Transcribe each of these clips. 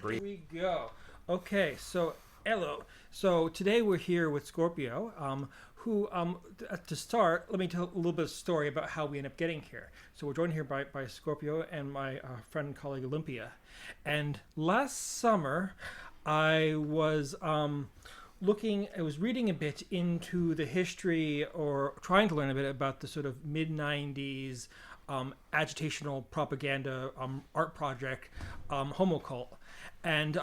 Here we go. Okay, so hello. So today we're here with Scorpio, who, to start, let me tell a little bit of story about how we end up getting here. So we're joined here by Scorpio and my friend and colleague Olympia. And last summer, I was I was reading a bit into the history, or trying to learn a bit about the sort of mid-90s agitational propaganda art project, Homocult. And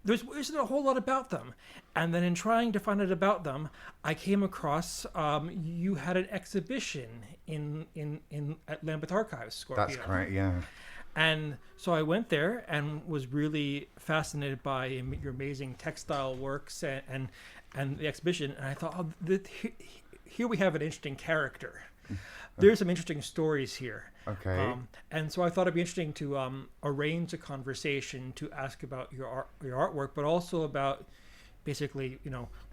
there isn't a whole lot about them. And then in trying to find out about them, I came across you had an exhibition at Lambeth Archives, Scorpio. That's correct, yeah. And so I went there and was really fascinated by your amazing textile works and the exhibition. And I thought, here we have an interesting character. There's some interesting stories here. Okay. And so I thought it'd be interesting to arrange a conversation to ask about your artwork, but also about basically,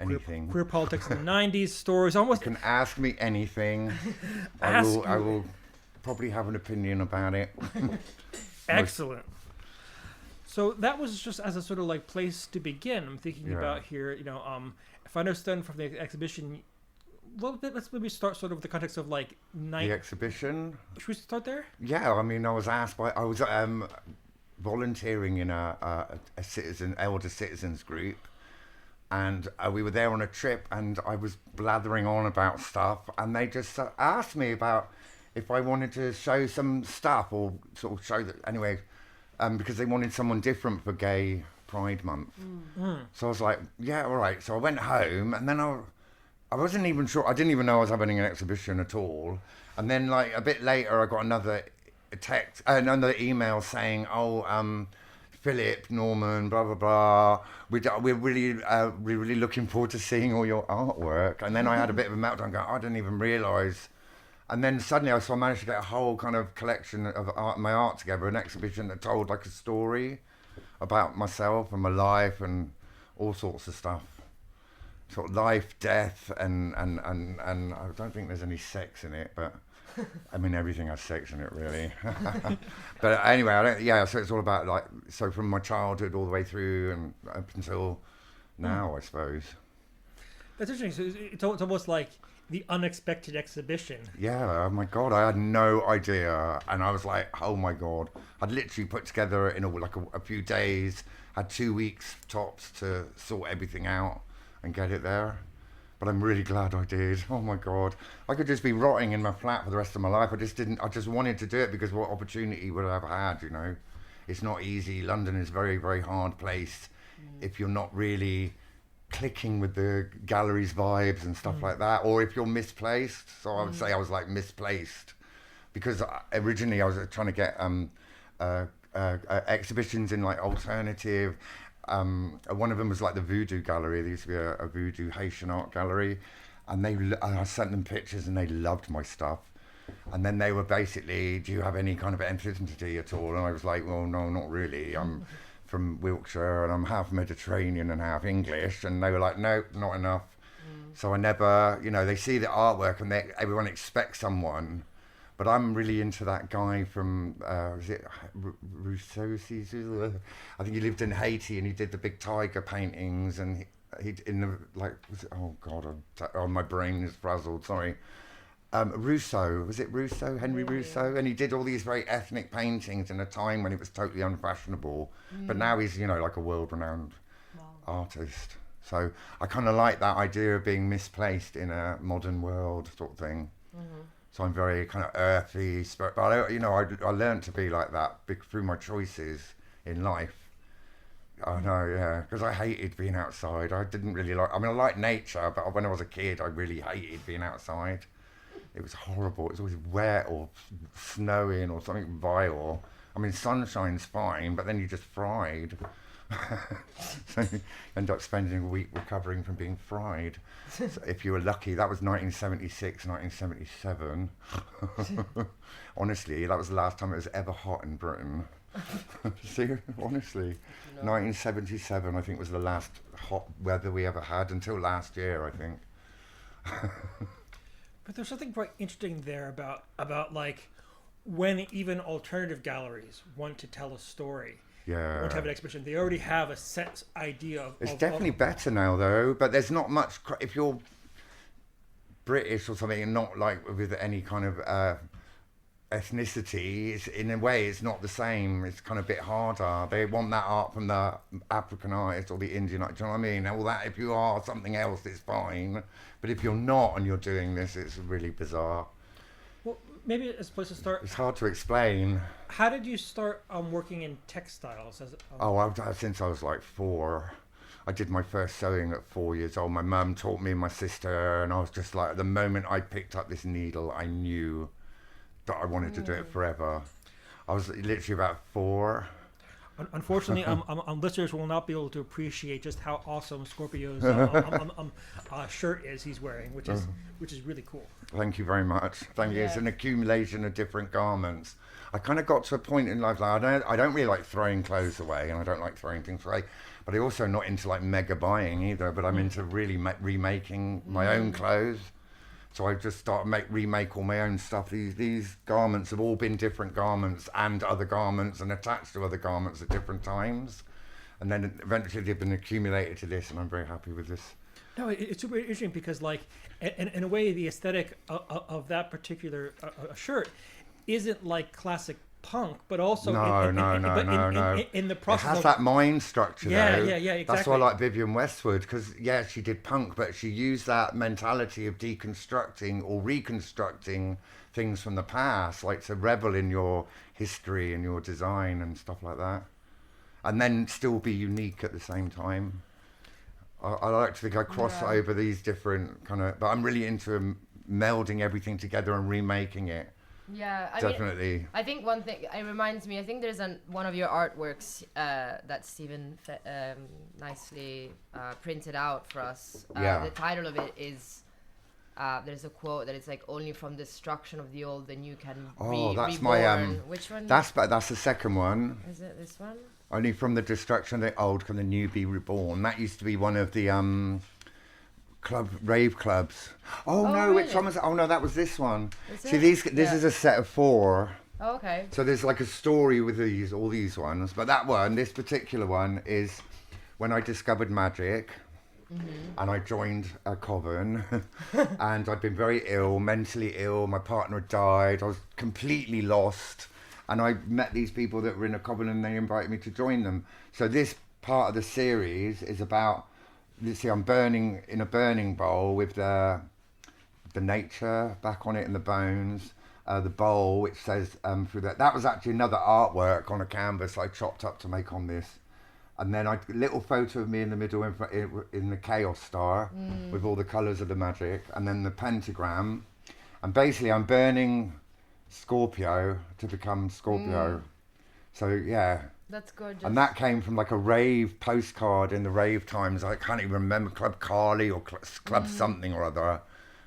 anything. Queer politics in the 90s, stories. Almost. You can ask me anything. I will probably have an opinion about it. Excellent. So that was just as a sort of like place to begin. I'm thinking about here, if I understand from the exhibition, let's maybe start sort of with the context of like the exhibition. Should we start there? Yeah, I mean, I was volunteering in a elder citizens group, and we were there on a trip, and I was blathering on about stuff, and they just asked me about if I wanted to show some stuff or sort of show that anyway, because they wanted someone different for Gay Pride Month. So I was like, yeah, all right. So I went home, and then I wasn't even sure. I didn't even know I was having an exhibition at all. And then, like a bit later, I got another email saying, Philip, Norman, blah blah blah. We're really looking forward to seeing all your artwork. And then I had a bit of a meltdown, going, I didn't even realise. And then suddenly I managed to get a whole kind of collection of my art together, an exhibition that told like a story about myself and my life and all sorts of stuff. Sort of life, death, and I don't think there's any sex in it, but I mean everything has sex in it, really. But anyway, so it's all about so from my childhood all the way through and up until now, I suppose. That's interesting. So it's almost like the unexpected exhibition. Yeah, oh my God, I had no idea, and I was like, oh my God, I'd literally put together in a few days, had 2 weeks tops to sort everything out and get it there. But I'm really glad I did. Oh my God. I could just be rotting in my flat for the rest of my life. I just wanted to do it because what opportunity would I have had, It's not easy. London is a very, very hard place if you're not really clicking with the gallery's vibes and stuff like that, or if you're misplaced. So I would say I was like misplaced because originally I was trying to get exhibitions in like alternative. One of them was like the Voodoo Gallery. There used to be a Voodoo Haitian art gallery, and I sent them pictures and they loved my stuff. And then they were basically, do you have any kind of ethnicity at all? And I was like, well, no, not really. I'm from Wiltshire and I'm half Mediterranean and half English. And they were like, no, not enough. So I never, they see the artwork and everyone expects someone. But I'm really into that guy from, is it Rousseau? I think he lived in Haiti and he did the big tiger paintings, and my brain is frazzled, sorry. Rousseau, was it Rousseau? Henry Rousseau? And he did all these very ethnic paintings in a time when it was totally unfashionable. But now he's, like a world-renowned artist. So I kind of like that idea of being misplaced in a modern world sort of thing. So I'm very kind of earthy, but I learned to be like that through my choices in life. I know, yeah, because I hated being outside. I didn't really I like nature, but when I was a kid, I really hated being outside. It was horrible. It was always wet or snowing or something vile. I mean, sunshine's fine, but then you're just fried. So you end up spending a week recovering from being fried. So if you were lucky. That was 1976, 1977. Honestly, that was the last time it was ever hot in Britain. See, honestly. No. 1977, I think, was the last hot weather we ever had until last year, I think. But there's something quite interesting there about like when even alternative galleries want to tell a story, Yeah. to have an exhibition. They already have a set idea of. It's definitely better now, though. But there's not much. If you're British or something, and not like with any kind of ethnicity, in a way, it's not the same. It's kind of a bit harder. They want that art from the African artist or the Indian artist. Do you know what I mean? All that. If you are something else, it's fine. But if you're not and you're doing this, it's really bizarre. Well, maybe it's a place to start. It's hard to explain. How did you start working in textiles? Since I was like 4. I did my first sewing at 4 years old. My mum taught me, my sister, and I was just like, the moment I picked up this needle, I knew that I wanted to do it forever. I was literally about 4. Unfortunately, listeners will not be able to appreciate just how awesome Scorpio's shirt is he's wearing, which is really cool. Thank you very much. Thank you. It's an accumulation of different garments. I kind of got to a point in life, like, I don't really like throwing clothes away, and I don't like throwing things away, but I'm also not into like mega buying either, but I'm into really remaking my own clothes. So I just remake all my own stuff. These garments have all been different garments and other garments and attached to other garments at different times. And then eventually they've been accumulated to this, and I'm very happy with this. No, it's super interesting because, like, in a way, the aesthetic of that particular shirt isn't like classic punk, but also in the process. It has that mind structure, though. Yeah, exactly. That's why I like Vivienne Westwood, because she did punk, but she used that mentality of deconstructing or reconstructing things from the past, like to revel in your history and your design and stuff like that, and then still be unique at the same time. I like to think I cross over these different but I'm really into melding everything together and remaking it. Yeah, definitely. I think one thing it reminds me. I think there's one of your artworks that Stephen nicely printed out for us. The title of it is. There's a quote that it's like, only from destruction of the old the new can that's reborn. Which one? That's the second one. Is it this one? Only from the destruction of the old can the new be reborn. That used to be one of the rave clubs. Oh no, really? which one was it? Oh no, that was this one. See, this is a set of 4. Oh, okay. So there's like a story with all these ones, but this particular one is when I discovered magic. And I joined a coven, and I'd been very ill, mentally ill. My partner had died. I was completely lost, and I met these people that were in a coven, and they invited me to join them. So this part of the series is about. You see, I'm burning in a burning bowl with the nature back on it and the bones. The bowl, which says through that. That was actually another artwork on a canvas I chopped up to make on this. And then a little photo of me in the middle in the Chaos Star with all the colours of the magic, and then the pentagram. And basically, I'm burning Scorpio to become Scorpio. So, yeah. That's gorgeous. And that came from like a rave postcard in the rave times. I can't even remember, Club Carly or Club something or other.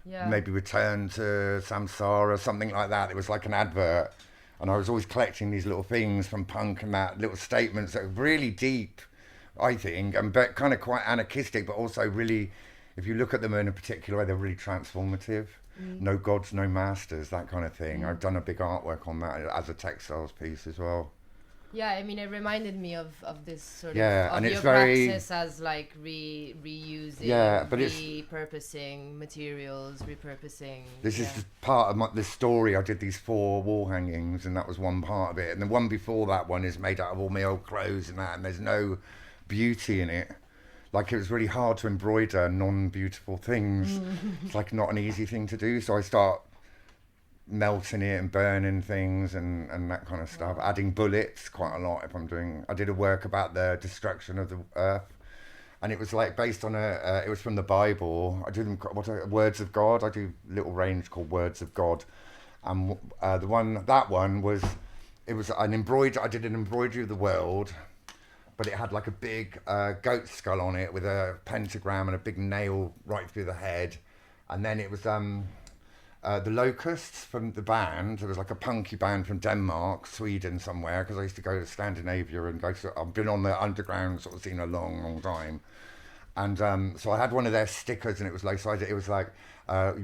Yeah. Maybe Return to Samsara, something like that. It was like an advert. And I was always collecting these little things from punk and that, little statements that are really deep, I think, and kind of quite anarchistic, but also really, if you look at them in a particular way, they're really transformative. No gods, no masters, that kind of thing. I've done a big artwork on that as a textiles piece as well. Yeah, I mean, it reminded me of this sort of and your it's very praxis as like reusing, but repurposing materials, repurposing. This is part of the story. I did these 4 wall hangings, and that was one part of it. And the one before that one is made out of all my old clothes and that, and there's no beauty in it. Like, it was really hard to embroider non-beautiful things. It's like not an easy thing to do. So I start melting it and burning things and that kind of stuff, adding bullets quite a lot. I did a work about the destruction of the earth, and it was like based on it was from the Bible. I do words of God. I do a little range called Words of God, and it was an embroidery. I did an embroidery of the world, but it had like a big goat skull on it with a pentagram and a big nail right through the head, and then it was the Locusts from the band. There was like a punky band from Denmark, Sweden somewhere, because I used to go to Scandinavia and I've been on the underground sort of scene a long, long time. And so I had one of their stickers, and it was like,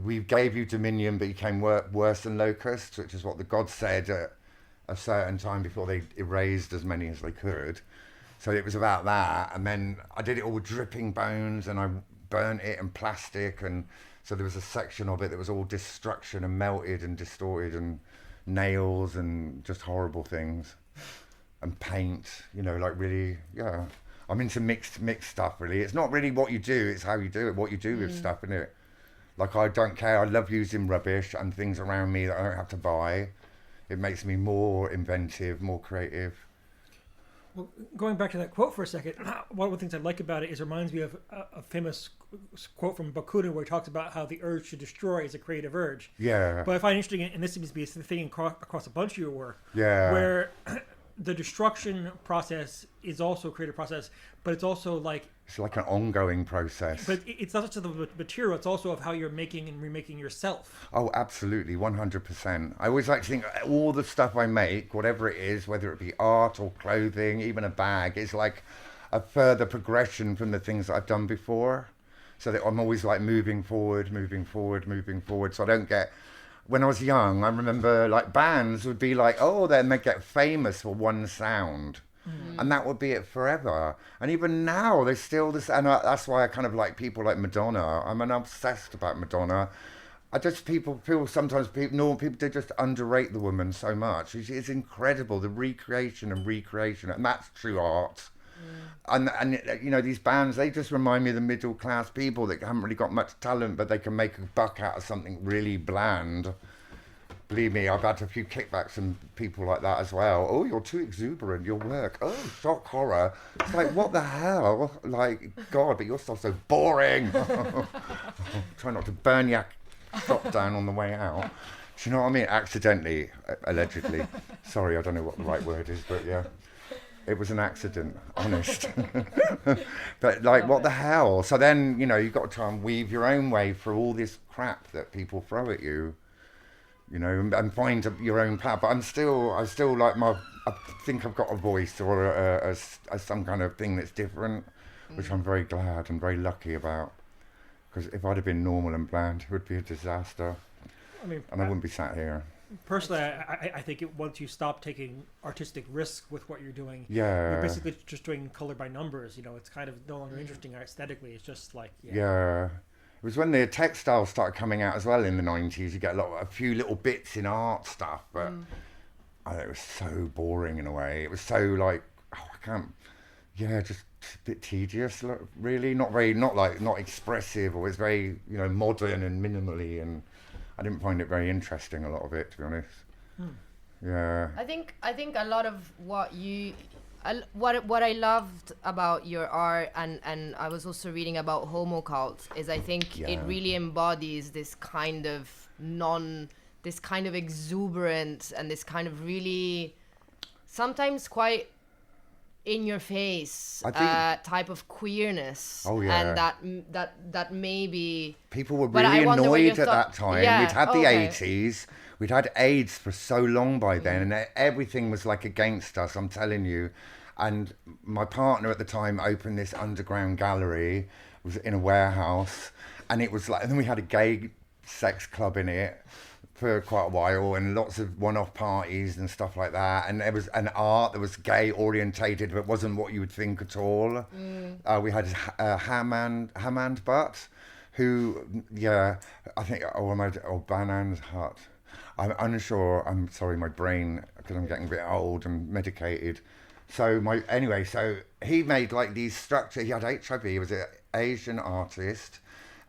we gave you dominion, but you came worse than locusts, which is what the gods said a certain time before they erased as many as they could. So it was about that, and then I did it all with dripping bones, and I burnt it in plastic, and so there was a section of it that was all destruction and melted and distorted, and nails and just horrible things, and paint, you know, like really, yeah. I'm into mixed stuff, really. It's not really what you do, it's how you do it, what you do with stuff, innit? Like, I don't care, I love using rubbish and things around me that I don't have to buy. It makes me more inventive, more creative. Well, going back to that quote for a second, one of the things I like about it is it reminds me of a famous quote from Bakunin where he talks about how the urge to destroy is a creative urge. Yeah. But I find interesting, and this seems to be a thing across a bunch of your work, Yeah. where the destruction process is also a creative process, but it's also like... It's like an ongoing process. But it's not just of the material, it's also of how you're making and remaking yourself. Oh, absolutely, 100%. I always like to think all the stuff I make, whatever it is, whether it be art or clothing, even a bag, is like a further progression from the things that I've done before. So that I'm always like moving forward. So I don't get... When I was young, I remember like bands would be like, oh, then they get famous for one sound. And that would be it forever. And even now, there's still this, and that's why I kind of like people like Madonna. I'm obsessed about Madonna. Sometimes normal people, they just underrate the woman so much. It's incredible, the recreation, and that's true art. And you know, these bands, they just remind me of the middle class people that haven't really got much talent, but they can make a buck out of something really bland. Believe me, I've had a few kickbacks from people like that as well. Oh, you're too exuberant, your work. Oh, shock horror. It's like, what the hell? Like, God, but your stuff's so boring. Try not to burn your top down on the way out. Do you know what I mean? Accidentally, allegedly. Sorry, I don't know what the right word is, but yeah. It was an accident, honest. But like, what the hell? So then, you know, you've got to try and weave your own way through all this crap that people throw at you. You know, and find your own path. But I still like I think I've got a voice or a some kind of thing that's different, which I'm very glad and very lucky about. Because if I'd have been normal and bland, it would be a disaster. I mean, and I wouldn't be sat here. Personally, I think once you stop taking artistic risk with what you're doing, yeah, you're basically just doing color by numbers. You know, it's kind of no longer interesting aesthetically. It's just like, yeah. It was when the textiles started coming out as well in the 90s. You get a few little bits in art stuff, but it was so boring in a way. It was so like, just a bit tedious, really. Not expressive, or it's very, you know, modern and minimally, and I didn't find it very interesting, a lot of it, to be honest. Yeah. I think a lot of what I loved about your art, and I was also reading about Homocult, is I think it really embodies this kind of exuberance and this kind of really sometimes quite in your face type of queerness. Oh yeah. And that maybe people were really annoyed at that time. Yeah. We'd had the 80s. We'd had AIDS for so long by then, and everything was like against us, I'm telling you. And my partner at the time opened this underground gallery. It was in a warehouse, and it was like, and then we had a gay sex club in it for quite a while, and lots of one-off parties and stuff like that. And there was an art that was gay orientated, but wasn't what you would think at all. We had Hammond Butt, who, I think, Banan's Hut. I'm unsure. I'm sorry, my brain, because I'm getting a bit old and medicated. So he made like these structures. He had HIV. He was an Asian artist,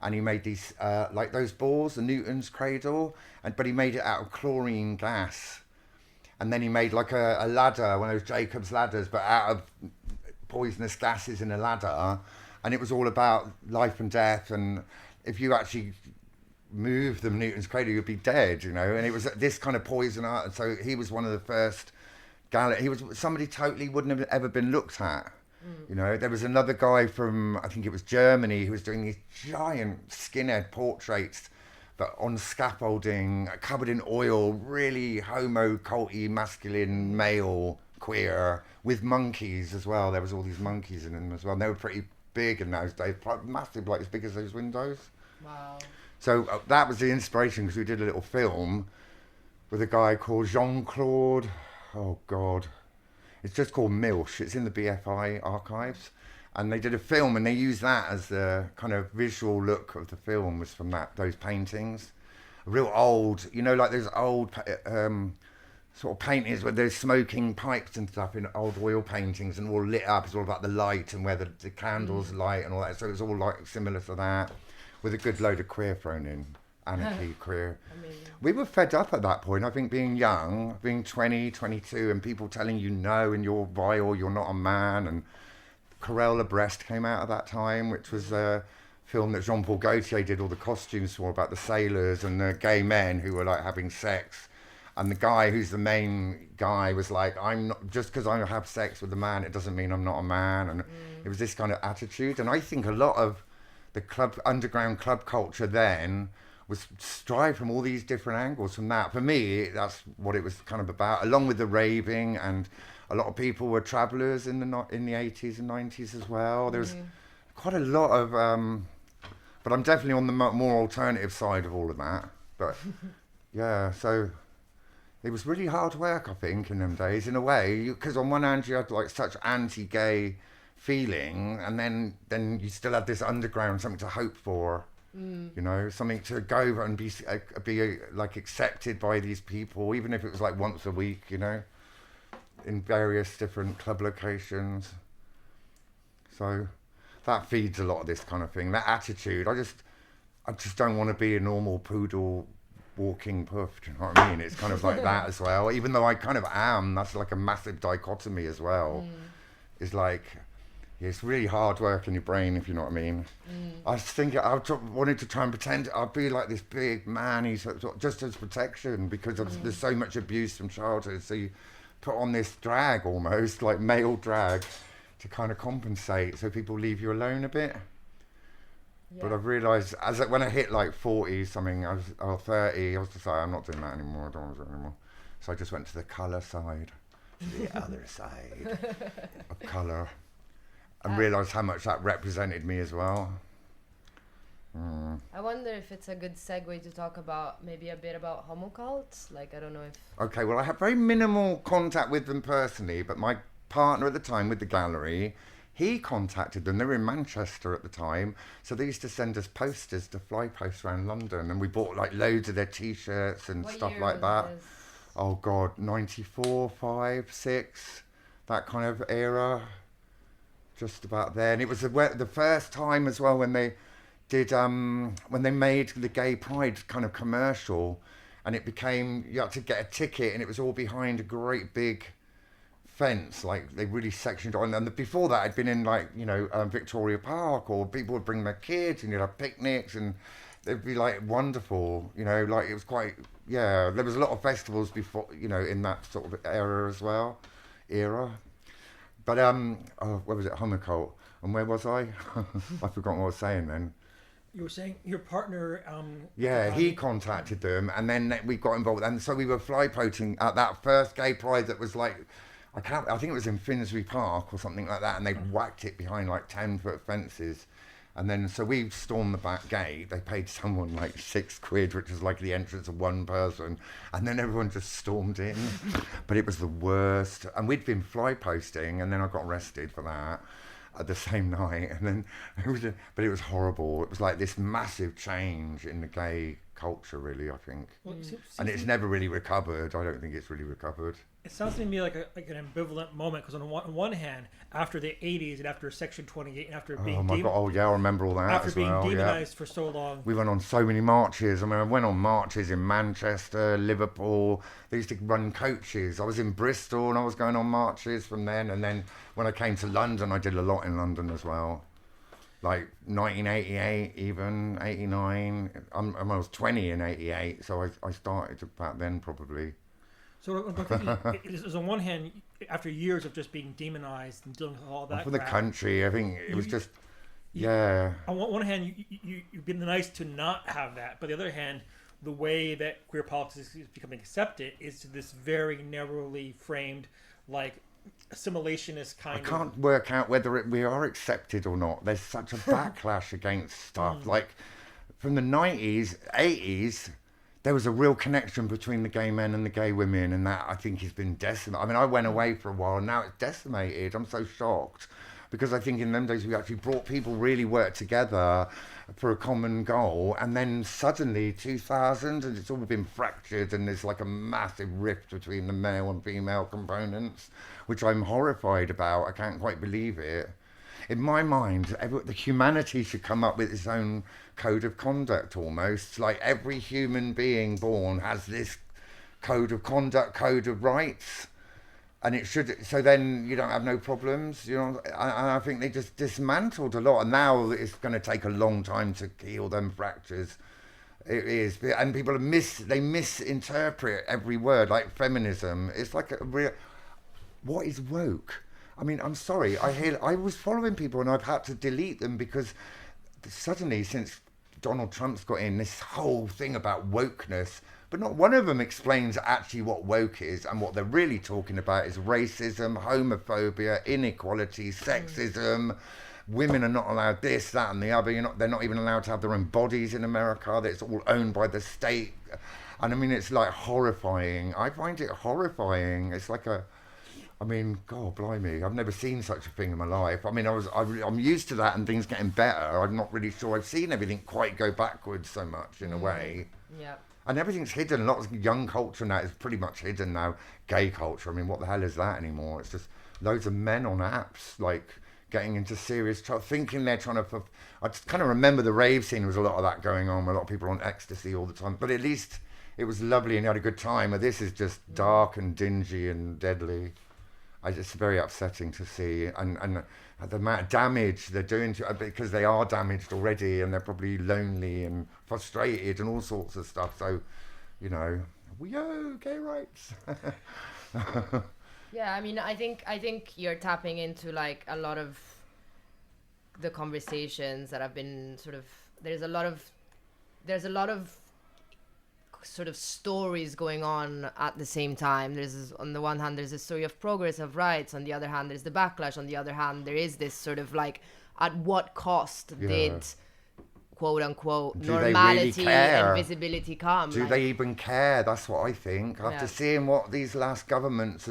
and he made these like those balls, the Newton's cradle, but he made it out of chlorine gas. And then he made like a ladder, one of those Jacob's ladders, but out of poisonous gases in a ladder. And it was all about life and death. And if you actually move the Newton's cradle, you'd be dead, you know. And it was this kind of poison art. And so he was one of the first. He was somebody totally wouldn't have ever been looked at. You know, there was another guy from, I think it was Germany, who was doing these giant skinhead portraits, but on scaffolding, covered in oil, really homo-culty, masculine, male, queer, with monkeys as well. There was all these monkeys in them as well. And they were pretty big in those days, massive, like as big as those windows. Wow. So that was the inspiration, because we did a little film with a guy called Jean-Claude, oh God, it's just called Milsh. It's in the BFI archives. And they did a film, and they used that as the kind of visual look of the film, was from those paintings. Real old, you know, like those old sort of paintings where there's smoking pipes and stuff in old oil paintings, and all lit up. It's all about the light and where the candles light and all that. So it's all like similar to that, with a good load of queer thrown in. Anarchy, queer. Amazing. We were fed up at that point, I think, being young, being 20, 22, and people telling you no, and you're vile, you're not a man, and Corella Breast came out at that time, which was a film that Jean-Paul Gaultier did all the costumes for, about the sailors and the gay men who were like having sex. And the guy who's the main guy was like, I'm not, just because I have sex with a man, it doesn't mean I'm not a man. And it was this kind of attitude. And I think a lot of the underground club culture then was strive from all these different angles from that. For me, that's what it was kind of about, along with the raving, and a lot of people were travellers in the 80s and 90s as well. There's quite a lot of, but I'm definitely on the more alternative side of all of that. But yeah, so it was really hard work, I think, in them days, in a way, because on one hand you had like such anti-gay feeling, and then you still had this underground, something to hope for. You know, something to go and be like accepted by these people, even if it was like once a week, you know, in various different club locations. So that feeds a lot of this kind of thing, that attitude. I just don't want to be a normal poodle walking puff, do you know what I mean? It's kind of like that as well, even though I kind of am. That's like a massive dichotomy as well. It's like, it's really hard work in your brain, if you know what I mean. I was thinking, wanted to try and pretend I'd be like this big man, he's just as protection, because there's so much abuse from childhood. So you put on this drag, almost like male drag, to kind of compensate, so people leave you alone a bit. Yeah. But I've realised, when I hit like 40 something, or 30, I was just like, I'm not doing that anymore. I don't want to do it anymore. So I just went to the colour side, the other side of colour. And realised how much that represented me as well. I wonder if it's a good segue to talk about maybe a bit about Homocult. Like, I don't know if... Okay, well, I have very minimal contact with them personally, but my partner at the time with the gallery, he contacted them. They were in Manchester at the time, so they used to send us posters to fly post around London, and we bought like loads of their T-shirts and stuff like that. This? Oh God, 94, 5, 6, that kind of era. Just about there, and it was the first time as well when they did when they made the gay pride kind of commercial, and it became, you had to get a ticket, and it was all behind a great big fence, like they really sectioned on. And before that, I'd been in like, you know, Victoria Park, or people would bring their kids and you'd have picnics, and they'd be like wonderful, you know, like it was quite, yeah, there was a lot of festivals before, you know, in that sort of era as well, But, where was it? Homocult. And where was I? I've forgotten what I was saying then. You were saying your partner... yeah, he contacted them, and then we got involved. And so we were fly-poting at that first gay pride that was like, I think it was in Finsbury Park or something like that, and they whacked it behind like 10-foot fences. And then, so we stormed the back gate. They paid someone like £6, which was like the entrance of one person. And then everyone just stormed in. But it was the worst. And we'd been fly posting, and then I got arrested for that at the same night. And then, but it was horrible. It was like this massive change in the gay culture, really, I think. Well, and it's never really recovered. I don't think it's really recovered. It sounds to me like an ambivalent moment, because on one hand, after the 80s and after Section 28 and after being I remember all that. After being demonized for so long, we went on so many marches. I mean, I went on marches in Manchester, Liverpool. They used to run coaches. I was in Bristol and I was going on marches from then. And then when I came to London, I did a lot in London as well. Like 1988, even 89. I was 20 in 88, so I started about then probably. So on one hand, after years of just being demonized and dealing with all that for the country, I think it was just, yeah. On one hand, you've been nice to not have that, but on the other hand, the way that queer politics is becoming accepted is to this very narrowly framed, like, assimilationist kind of... I can't work out whether we are accepted or not. There's such a backlash against stuff. Like, from the 90s, 80s, there was a real connection between the gay men and the gay women, and that I think has been decimated. I mean, I went away for a while, and now it's decimated. I'm so shocked, because I think in them days we actually brought people really worked together for a common goal, and then suddenly 2000, and it's all been fractured, and there's like a massive rift between the male and female components, which I'm horrified about. I can't quite believe it. In my mind, the humanity should come up with its own code of conduct almost. Like every human being born has this code of conduct, code of rights. And it should, so then you don't have no problems, you know. And I think they just dismantled a lot. And now it's going to take a long time to heal them fractures. It is. And people they misinterpret every word, like feminism. It's like a real, what is woke? I mean, I'm sorry, I was following people and I've had to delete them because suddenly, since Donald Trump's got in this whole thing about wokeness, but not one of them explains actually what woke is, and what they're really talking about is racism, homophobia, inequality, sexism. Women are not allowed this, that and the other. They're not even allowed to have their own bodies in America. It's all owned by the state. And I mean, it's like horrifying. I find it horrifying. It's like I mean, God blimey, I've never seen such a thing in my life. I mean, I'm used to that and things getting better. I'm not really sure I've seen everything quite go backwards so much in a way. Yeah. And everything's hidden. A lot of young culture now is pretty much hidden now. Gay culture, I mean, what the hell is that anymore? It's just loads of men on apps, like, getting into serious trouble, thinking they're trying to... I just kind of remember the rave scene, there was a lot of that going on, a lot of people on ecstasy all the time. But at least it was lovely and you had a good time. But this is just dark and dingy and deadly. It's very upsetting to see, and the amount of damage they're doing because they are damaged already, and they're probably lonely and frustrated and all sorts of stuff. So, you know, gay rights. Yeah, I mean, I think you're tapping into like a lot of the conversations that have been sort of. There's a lot of sort of stories going on at the same time. There's, on the one hand, there's a story of progress of rights, on the other hand there's the backlash, on the other hand there is this sort of like, at what cost did quote unquote normality really and visibility come? Do they even care? That's what I think. After seeing what these last governments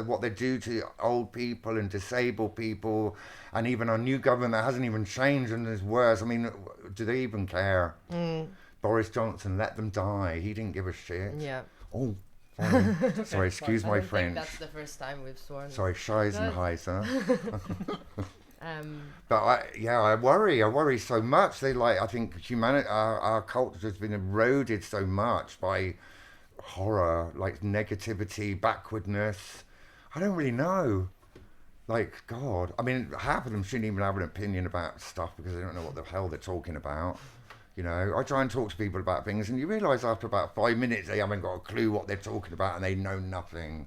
what they do to old people and disabled people, and even our new government that hasn't even changed and is worse, I mean, do they even care? Boris Johnson, let them die. He didn't give a shit. Yeah. Oh, sorry, excuse my French. That's the first time we've sworn. Sorry, Scheisenheiser. But I worry so much. I think humanity, our culture has been eroded so much by horror, like negativity, backwardness. I don't really know. Like, God, I mean, half of them shouldn't even have an opinion about stuff because they don't know what the hell they're talking about. You know, I try and talk to people about things, and you realise after about 5 minutes they haven't got a clue what they're talking about, and they know nothing.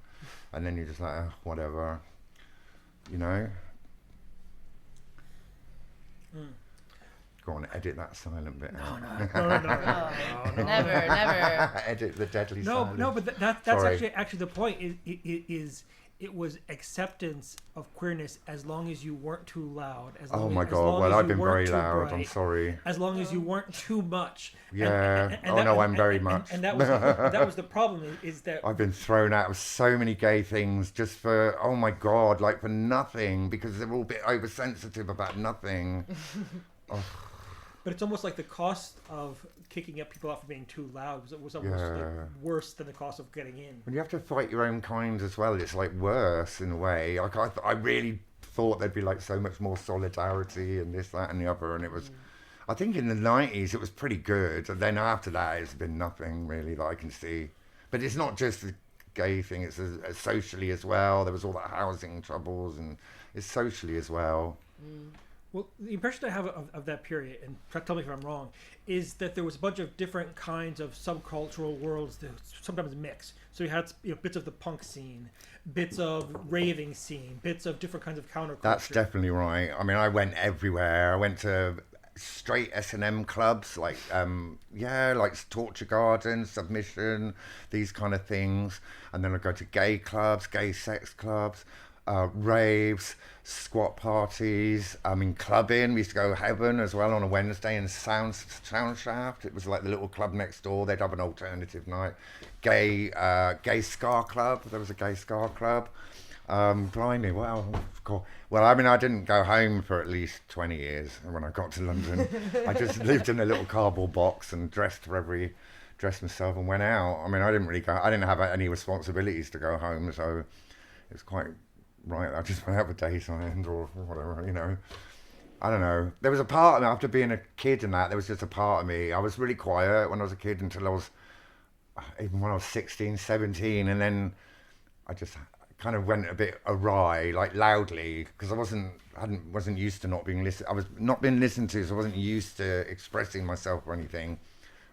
And then you're just like, oh, whatever. You know? Go on, edit that silent bit. No. Never. Edit the deadly silence. No, but that's actually the point. Is it was acceptance of queerness as long as you weren't too loud. I've been very loud. Bright, I'm sorry. As long as you weren't too much. Yeah. I'm very much. And that was the problem. Is that I've been thrown out of so many gay things just for for nothing, because they're all a bit oversensitive about nothing. But it's almost like the cost of kicking up people out for being too loud was almost like worse than the cost of getting in. When you have to fight your own kind as well, it's like worse in a way. Like I really thought there'd be like so much more solidarity and this, that, and the other, and it was. I think in the 90s it was pretty good, and then after that it's been nothing really that I can see. But it's not just the gay thing; it's socially as well. There was all that housing troubles, and it's socially as well. Well, the impression I have of that period, and tell me if I'm wrong, is that there was a bunch of different kinds of subcultural worlds that sometimes mix. So you had bits of the punk scene, bits of raving scene, bits of different kinds of counterculture. That's definitely right. I mean, I went everywhere. I went to straight S&M clubs, like Torture Garden, Submission, these kind of things. And then I go to gay clubs, gay sex clubs. raves, squat parties. I mean, clubbing. We used to go Heaven as well on a Wednesday in Sound Shaft. It was like the little club next door. They'd have an alternative night. Gay ska club. There was a gay ska club. Blimey, wow. Cool. Well, I mean, I didn't go home for at least 20 years when I got to London. I just lived in a little cardboard box and dressed myself and went out. I mean, I didn't have any responsibilities to go home, so it was quite right. I just went out for dayside or whatever, you know. I don't know. There was a part of me, after being a kid and that, there was just a part of me. I was really quiet when I was a kid until even when I was 16, 17, and then I just kind of went a bit awry, like loudly, because I wasn't used to not being listened. I was not being listened to, so I wasn't used to expressing myself or anything,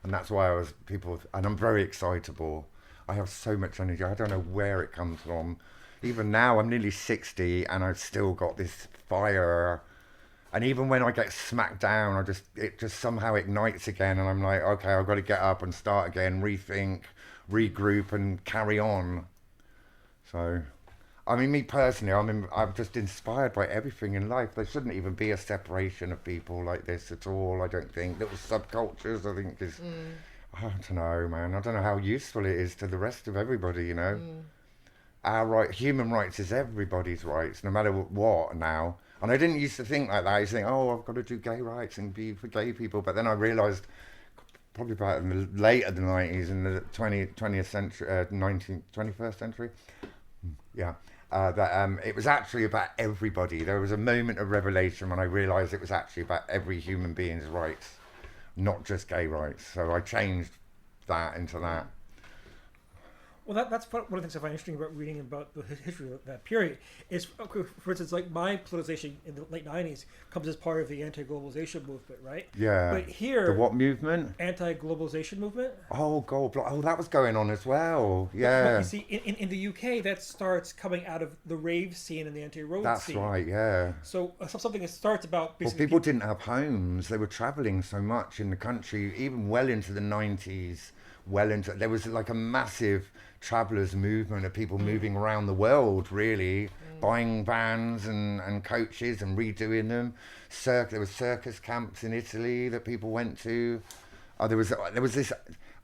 and that's why and I'm very excitable. I have so much energy. I don't know where it comes from. Even now, I'm nearly 60, and I've still got this fire. And even when I get smacked down, it just somehow ignites again, and I'm like, okay, I've got to get up and start again, rethink, regroup, and carry on. So, I mean, me personally, I'm just inspired by everything in life. There shouldn't even be a separation of people like this at all, I don't think. Little subcultures, I think, I don't know, man. I don't know how useful it is to the rest of everybody, you know. Human rights is everybody's rights, no matter what now. And I didn't used to think like that. I used to think, I've got to do gay rights and be for gay people. But then I realised, probably about in the later the 90s, in the 20th century, 21st century, that it was actually about everybody. There was a moment of revelation when I realised it was actually about every human being's rights, not just gay rights. So I changed that into that. Well, that's one of the things I find interesting about reading about the history of that period is, for instance, like my politicization in the late 90s comes as part of the anti-globalization movement, right? Yeah. But here... The what movement? Anti-globalization movement. Oh, God. Oh, that was going on as well. Yeah. But you see, in the UK, that starts coming out of the rave scene and the anti-road scene. That's right, yeah. So something that starts about... Well, people didn't have homes. They were travelling so much in the country, even well into the 90s. There was like a massive travellers movement of people moving around the world, really, buying vans and coaches and redoing them. There were circus camps in Italy that people went to. There was this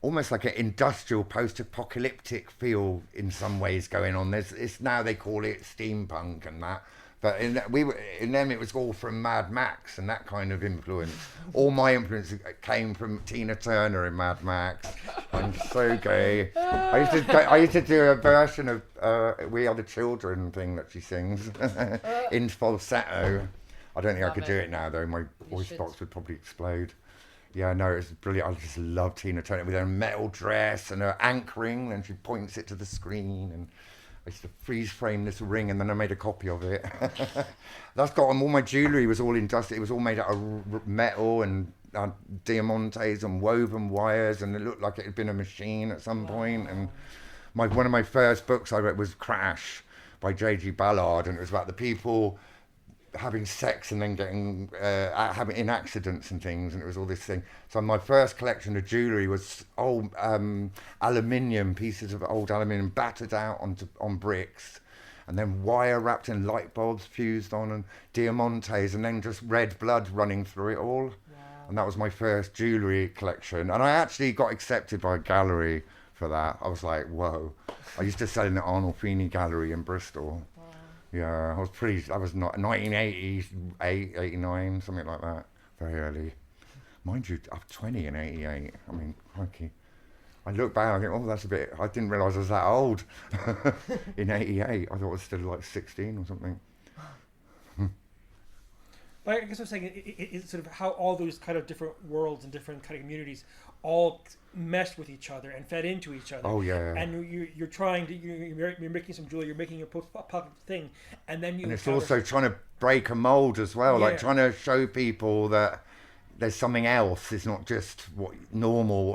almost like an industrial post-apocalyptic feel in some ways going on. Now they call it steampunk and that. But in them, it was all from Mad Max and that kind of influence. All my influence came from Tina Turner in Mad Max. I'm so gay. I used to do a version of We Are the Children thing that she sings in falsetto. I don't think I could do it now though. My voice box would probably explode. Yeah, no, it's brilliant. I just love Tina Turner with her metal dress and her anchoring, and she points it to the screen and. I used to freeze frame this ring and then I made a copy of it. That's got all my jewellery was all industrial. It was all made out of metal and diamantes and woven wires, and it looked like it had been a machine at some point. And one of my first books I read was Crash by J.G. Ballard, and it was about the people having sex and then getting having in accidents and things, and it was all this thing. So my first collection of jewellery was old pieces of old aluminium battered out on bricks, and then wire wrapped in light bulbs fused on, and diamantes, and then just red blood running through it all. Wow. And that was my first jewellery collection, and I actually got accepted by a gallery for that. I was like, whoa. I used to sell in the Arnold Feeney Gallery in Bristol. Yeah, I was not 1988, 89, something like that, very early. Mind you, I'm 20 in 88. I mean, crikey. I look back and I think, that's a bit, I didn't realise I was that old. In 88, I thought I was still like 16 or something. But I guess I'm saying it's sort of how all those kind of different worlds and different kind of communities all meshed with each other and fed into each other. Oh yeah. And you're trying to you're making some jewelry, you're making a pocket thing, and then you. And it's also trying to break a mold as well, like trying to show people that there's something else. It's not just what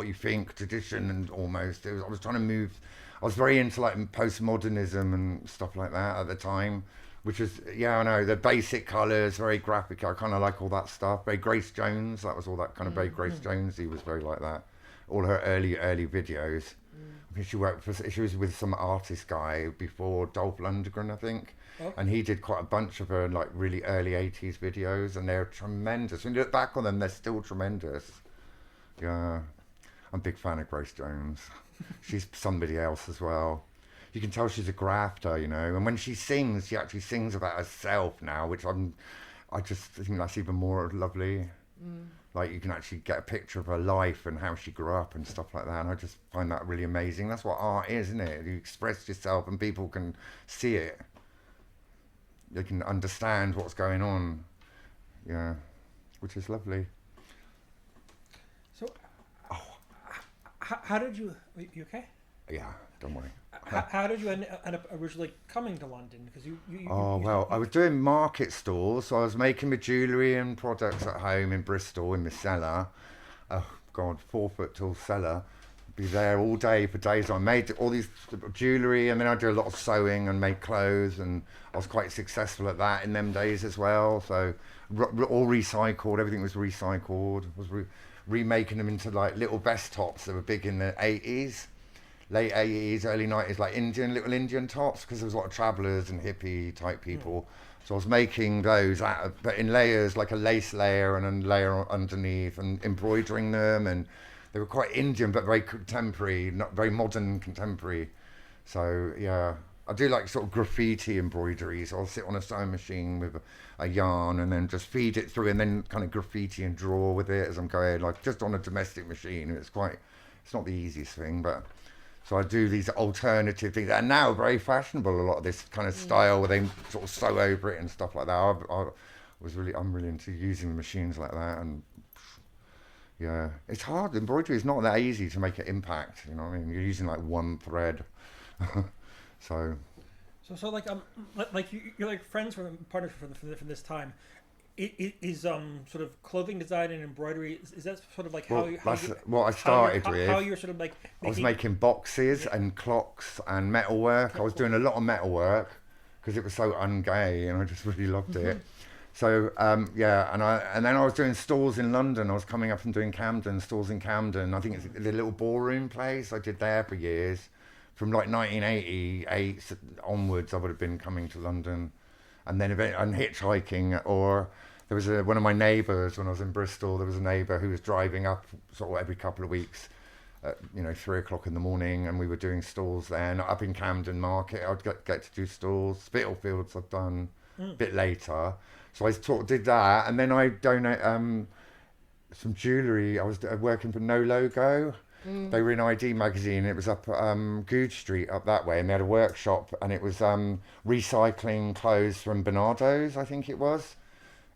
you think, tradition, and almost. I was trying to move. I was very into like postmodernism and stuff like that at the time. Which is, I know, the basic colours, very graphic. I kind of like all that stuff. Very Grace Jones, that was all that kind of very Grace Jones. He was very like that. All her early videos. She she was with some artist guy before Dolph Lundgren, I think. Okay. And he did quite a bunch of her like really early 80s videos, and they're tremendous. When you look back on them, they're still tremendous. Yeah. I'm a big fan of Grace Jones. She's somebody else as well. You can tell she's a grafter, you know. And when she sings, she actually sings about herself now, which I just think that's even more lovely. Like you can actually get a picture of her life and how she grew up and stuff like that. And I just find that really amazing. That's what art is, isn't it? You express yourself and people can see it. They can understand what's going on. Yeah, which is lovely. So, how did you? Are you okay? Yeah, don't worry. How did you end up originally coming to London? Because I was doing market stalls, so I was making my jewellery and products at home in Bristol in my cellar. Oh God, 4 foot tall cellar. Be there all day for days. I made all these jewellery, and then I do a lot of sewing and make clothes, and I was quite successful at that in them days as well. So all recycled, everything was recycled. I was remaking them into like little vest tops that were big in the 80s. Late 80s, early 90s, like little Indian tops, because there was a lot of travellers and hippie type people. So I was making those but in layers, like a lace layer and a layer underneath, and embroidering them, and they were quite Indian but very contemporary, not very modern contemporary. So yeah, I do like sort of graffiti embroidery. So I'll sit on a sewing machine with a yarn and then just feed it through, and then kind of graffiti and draw with it as I'm going, like just on a domestic machine. It's not the easiest thing, but. So I do these alternative things, and now very fashionable. A lot of this kind of style where they sort of sew over it and stuff like that. I'm really into using the machines like that, and yeah, it's hard. Embroidery is not that easy to make an impact. You know what I mean? You're using like one thread, so. So like you're like friends from partners from this time. Is sort of clothing design and embroidery, is that sort of like what I started with? How you're sort of like I was making boxes and clocks and metalwork. I was doing a lot of metalwork because it was so ungay, and I just really loved it. So and then I was doing stalls in London. I was coming up and doing stalls in Camden. I think it's the little ballroom place I did there for years. From like 1988 onwards, I would have been coming to London, and then hitchhiking. Or there was one of my neighbours when I was in Bristol. There was a neighbour who was driving up sort of every couple of weeks at 3 o'clock in the morning, and we were doing stalls there. And up in Camden Market, I'd get to do stalls. Spitalfields I've done a bit later. So I did that, and then I donate some jewellery. I was working for No Logo. They were in ID magazine. It was up Goode Street up that way, and they had a workshop, and it was recycling clothes from Bernardo's, I think it was.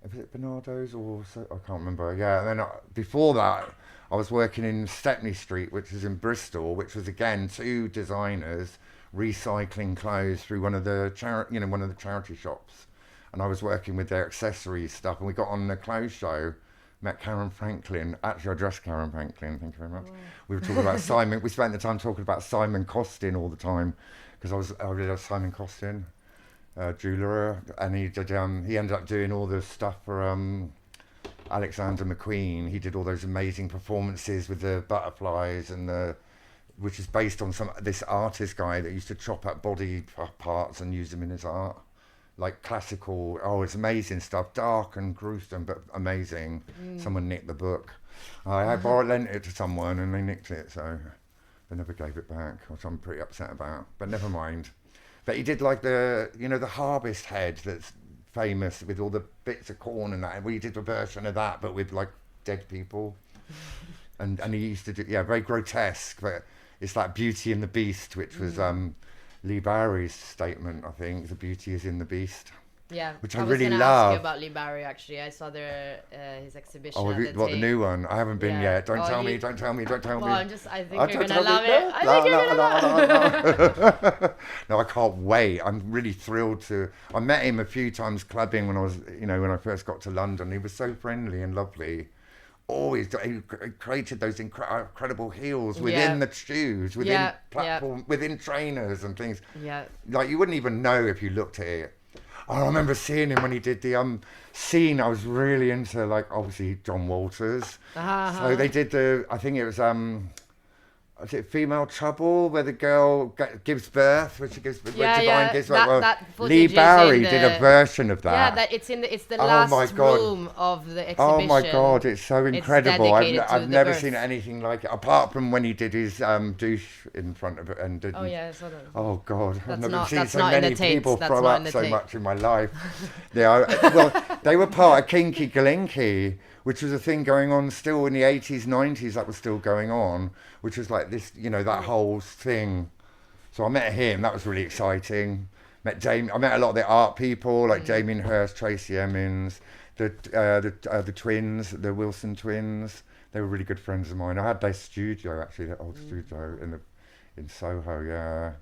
Was it Bernardo's or so? I can't remember. Yeah, and then before that, I was working in Stepney Street, which is in Bristol, which was again 2 designers recycling clothes through one of the charity shops, and I was working with their accessories stuff, and we got on the clothes show. Met Karen Franklin. Actually, I dressed Karen Franklin. Thank you very much. Wow. We were talking about Simon. We spent the time talking about Simon Costin all the time, because I really love Simon Costin, jeweller, and he ended up doing all the stuff for Alexander McQueen. He did all those amazing performances with the butterflies which is based on this artist guy that used to chop up body parts and use them in his art. Like classical, it's amazing stuff, dark and gruesome, but amazing. Someone nicked the book. I lent it to someone and they nicked it, so they never gave it back, which I'm pretty upset about, but never mind. But he did like the harvest head that's famous with all the bits of corn and that, and we did a version of that, but with like dead people. and he used to do, very grotesque, but it's like Beauty and the Beast, which was Lee Barry's statement, I think. The beauty is in the beast. Yeah, which I really love. Ask you about Lee Barry, actually. I saw his exhibition. Oh, the new one? I haven't been yet. Don't tell me. Don't tell me. Well, I think you're gonna love it. I think you're gonna love it. No, I can't wait. I'm really thrilled to. I met him a few times clubbing when I first got to London. He was so friendly and lovely. He created those incredible heels within the shoes, within platform, within trainers and things. Yeah. Like you wouldn't even know if you looked at it. I remember seeing him when he did the scene. I was really into, like, obviously John Walters. So they did I think it was is it Female Trouble, where the girl gives birth, where she gives where Yeah, Divine yeah. gives birth? That Lee footage is Bowery in did a version of that. Yeah, that it's the Oh my last God. room of the exhibition. Oh my God, it's so incredible. dedicated to I've the never birth. seen anything like it, apart from when he did his douche in front of it and didn't. Oh yeah, so Oh God, I've never not- seen that's so not in many the tapes, people that's throw not up in the so tape. much in my life. Well, they were part of Kinky Galinky, which was a thing going on still in the 80s, 90s, that was still going on, which was like this, that whole thing. So I met him, that was really exciting. I met a lot of the art people, like Damien Hirst, Tracy Emmons, the twins, the Wilson twins. They were really good friends of mine. I had their studio, actually, their old studio in Soho, yeah.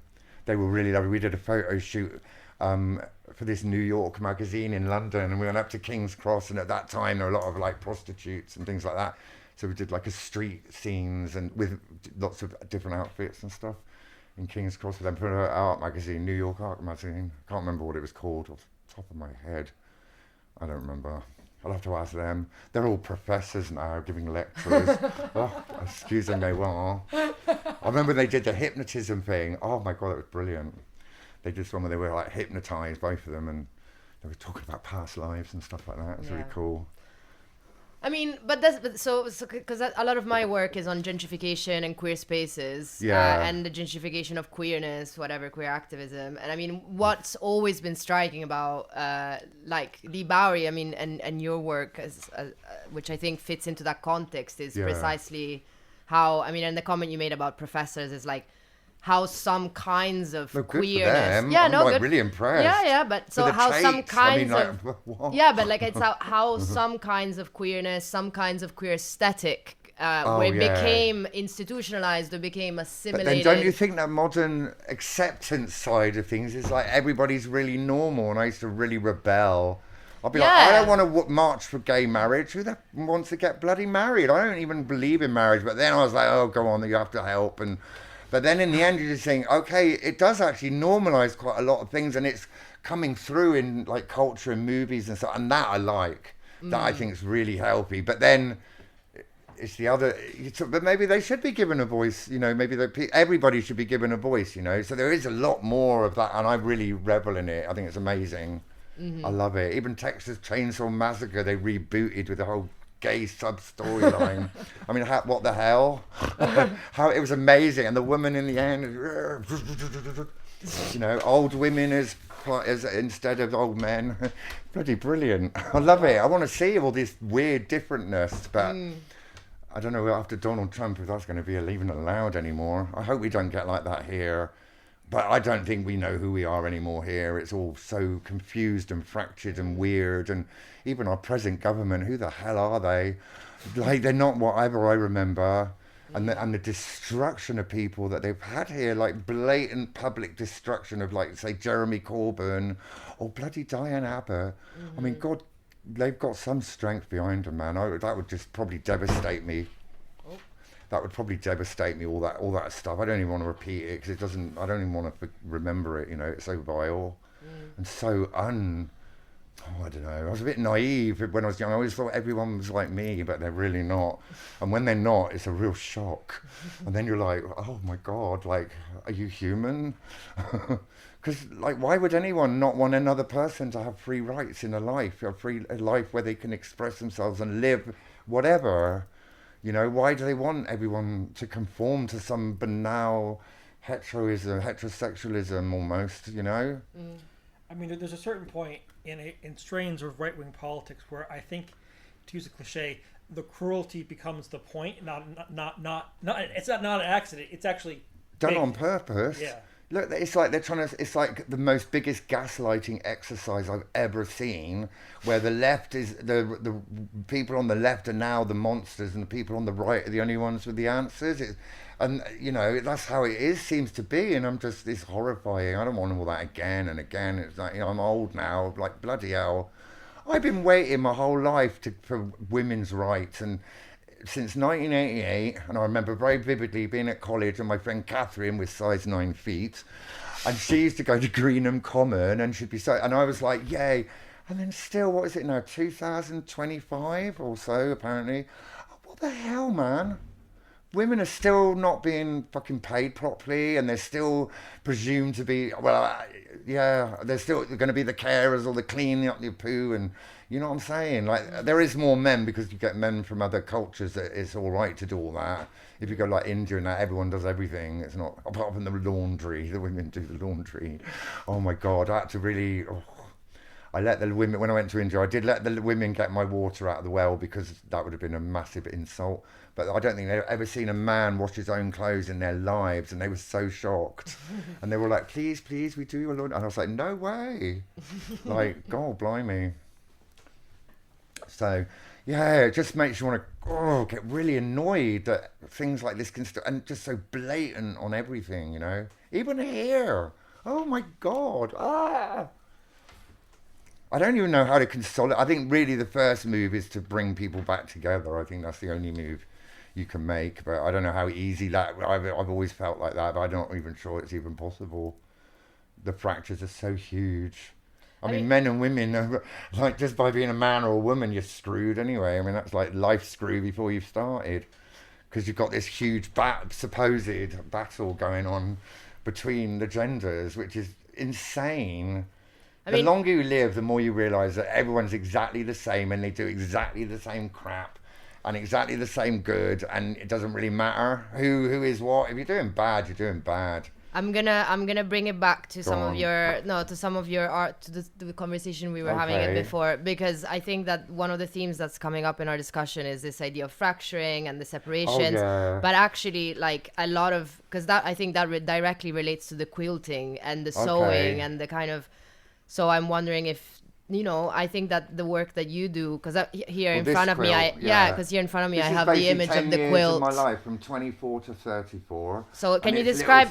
They were really lovely. We did a photo shoot for this New York magazine in London, and we went up to King's Cross, and at that time there were a lot of like prostitutes and things like that. So we did like a street scenes and with lots of different outfits and stuff in King's Cross with them for an art magazine, New York art magazine. I can't remember what it was called off the top of my head. I don't remember. I'll have to ask them. They're all professors now giving lectures. Oh, excusez-moi. I remember they did the hypnotism thing. Oh my God, that was brilliant. They did one where they were like hypnotized, both of them, and they were talking about past lives and stuff like that. It was really cool. I mean, but because a lot of my work is on gentrification and queer spaces, and the gentrification of queerness, whatever, queer activism. And I mean, what's always been striking about like Lee Bowery, I mean, and your work, which I think fits into that context, is precisely how, I mean, and the comment you made about professors is like, how some kinds of queerness. Yeah, I'm like really impressed. Yeah, but so how tapes, some kinds of what? yeah, but like it's how some kinds of queerness, some kinds of queer aesthetic, where it became institutionalized or became assimilated. But then don't you think that modern acceptance side of things is like everybody's really normal, and I used to really rebel. I'll be like, I don't want to march for gay marriage. Who the wants to get bloody married? I don't even believe in marriage. But then I was like, oh, go on, you have to help. But then in the end, you're just saying, okay, it does actually normalize quite a lot of things, and it's coming through in like culture and movies and stuff, and that I like. That I think is really healthy. But then it's the other. But maybe they should be given a voice. Maybe everybody should be given a voice. So there is a lot more of that, and I really revel in it. I think it's amazing. I love it. Even Texas Chainsaw Massacre, they rebooted with the whole gay sub-storyline. I mean, what the hell? How it was amazing. And the woman in the end, old women as instead of old men. Bloody brilliant. I love it. I want to see all this weird differentness, but I don't know after Donald Trump if that's going to be even allowed anymore. I hope we don't get like that here. But I don't think we know who we are anymore here. It's all so confused and fractured and weird. And even our present government, who the hell are they? Like, they're not whatever I remember. And the destruction of people that they've had here, like blatant public destruction of, like, say, Jeremy Corbyn or bloody Diane Abbott. I mean, God, they've got some strength behind them, man. That would just probably devastate me. That would probably devastate me, all that stuff. I don't even want to repeat it because I don't even want to remember it, it's so vile and so I don't know. I was a bit naive when I was young. I always thought everyone was like me, but they're really not. And when they're not, it's a real shock. And then you're like, oh my God, like, are you human? Because, like, why would anyone not want another person to have free rights in a life where they can express themselves and live whatever? Why do they want everyone to conform to some banal heterosexualism almost, I mean, there's a certain point in strains of right-wing politics where I think, to use a cliche, the cruelty becomes the point, not it's not an accident, it's actually done on purpose. Yeah. Look, it's like it's like the most biggest gaslighting exercise I've ever seen, where the left is, the people on the left are now the monsters and the people on the right are the only ones with the answers. And that's how it seems to be, and it's horrifying. I don't want all that again and again. It's like, I'm old now, like bloody hell. I've been waiting my whole life for women's rights, and since 1988, and I remember very vividly being at college and my friend Catherine was size 9 feet, and she used to go to Greenham Common, and she'd be and I was like, yay. And then still, what is it now, 2025 or so, apparently. What the hell, man? women are still not being fucking paid properly, and they're still presumed to be, they're still going to be the carers or the cleaning up your poo, and you know what I'm saying? Like, there is more men, because you get men from other cultures that it's all right to do all that. If you go like India and that, everyone does everything. It's not, apart from the laundry, the women do the laundry. Oh my God, I had to really... I let the women, when I went to India, I did let the women get my water out of the well, because that would have been a massive insult. But I don't think they've ever seen a man wash his own clothes in their lives, and they were so shocked. And they were like, please, we do your laundry. And I was like, no way. Like, God, blimey. So, yeah, it just makes you want to get really annoyed that things like this can still, and just so blatant on everything, you know? Even here. Oh my God. I don't even know how to consolidate. I think really the first move is to bring people back together. I think that's the only move you can make. But I don't know how easy that... I've always felt like that, but I'm not even sure it's even possible. The fractures are so huge. I mean, men and women, are, like, just by being a man or a woman, you're screwed anyway. I mean, that's like life screw before you've started. Because you've got this huge supposed battle going on between the genders, which is insane. The longer you live, the more you realise that everyone's exactly the same, and they do exactly the same crap and exactly the same good, and it doesn't really matter who is what. If you're doing bad, you're doing bad. I'm gonna bring it back to some of your art, to the conversation we were having it before, because I think that one of the themes that's coming up in our discussion is this idea of fracturing and the separations. But actually, like, a lot of, because that, I think that directly relates to the quilting and the sewing and the kind of. So I'm wondering if, you know, I think that the work that you do, because here in front of me, I have the image of the quilt. This is my life from 24 to 34. So can you describe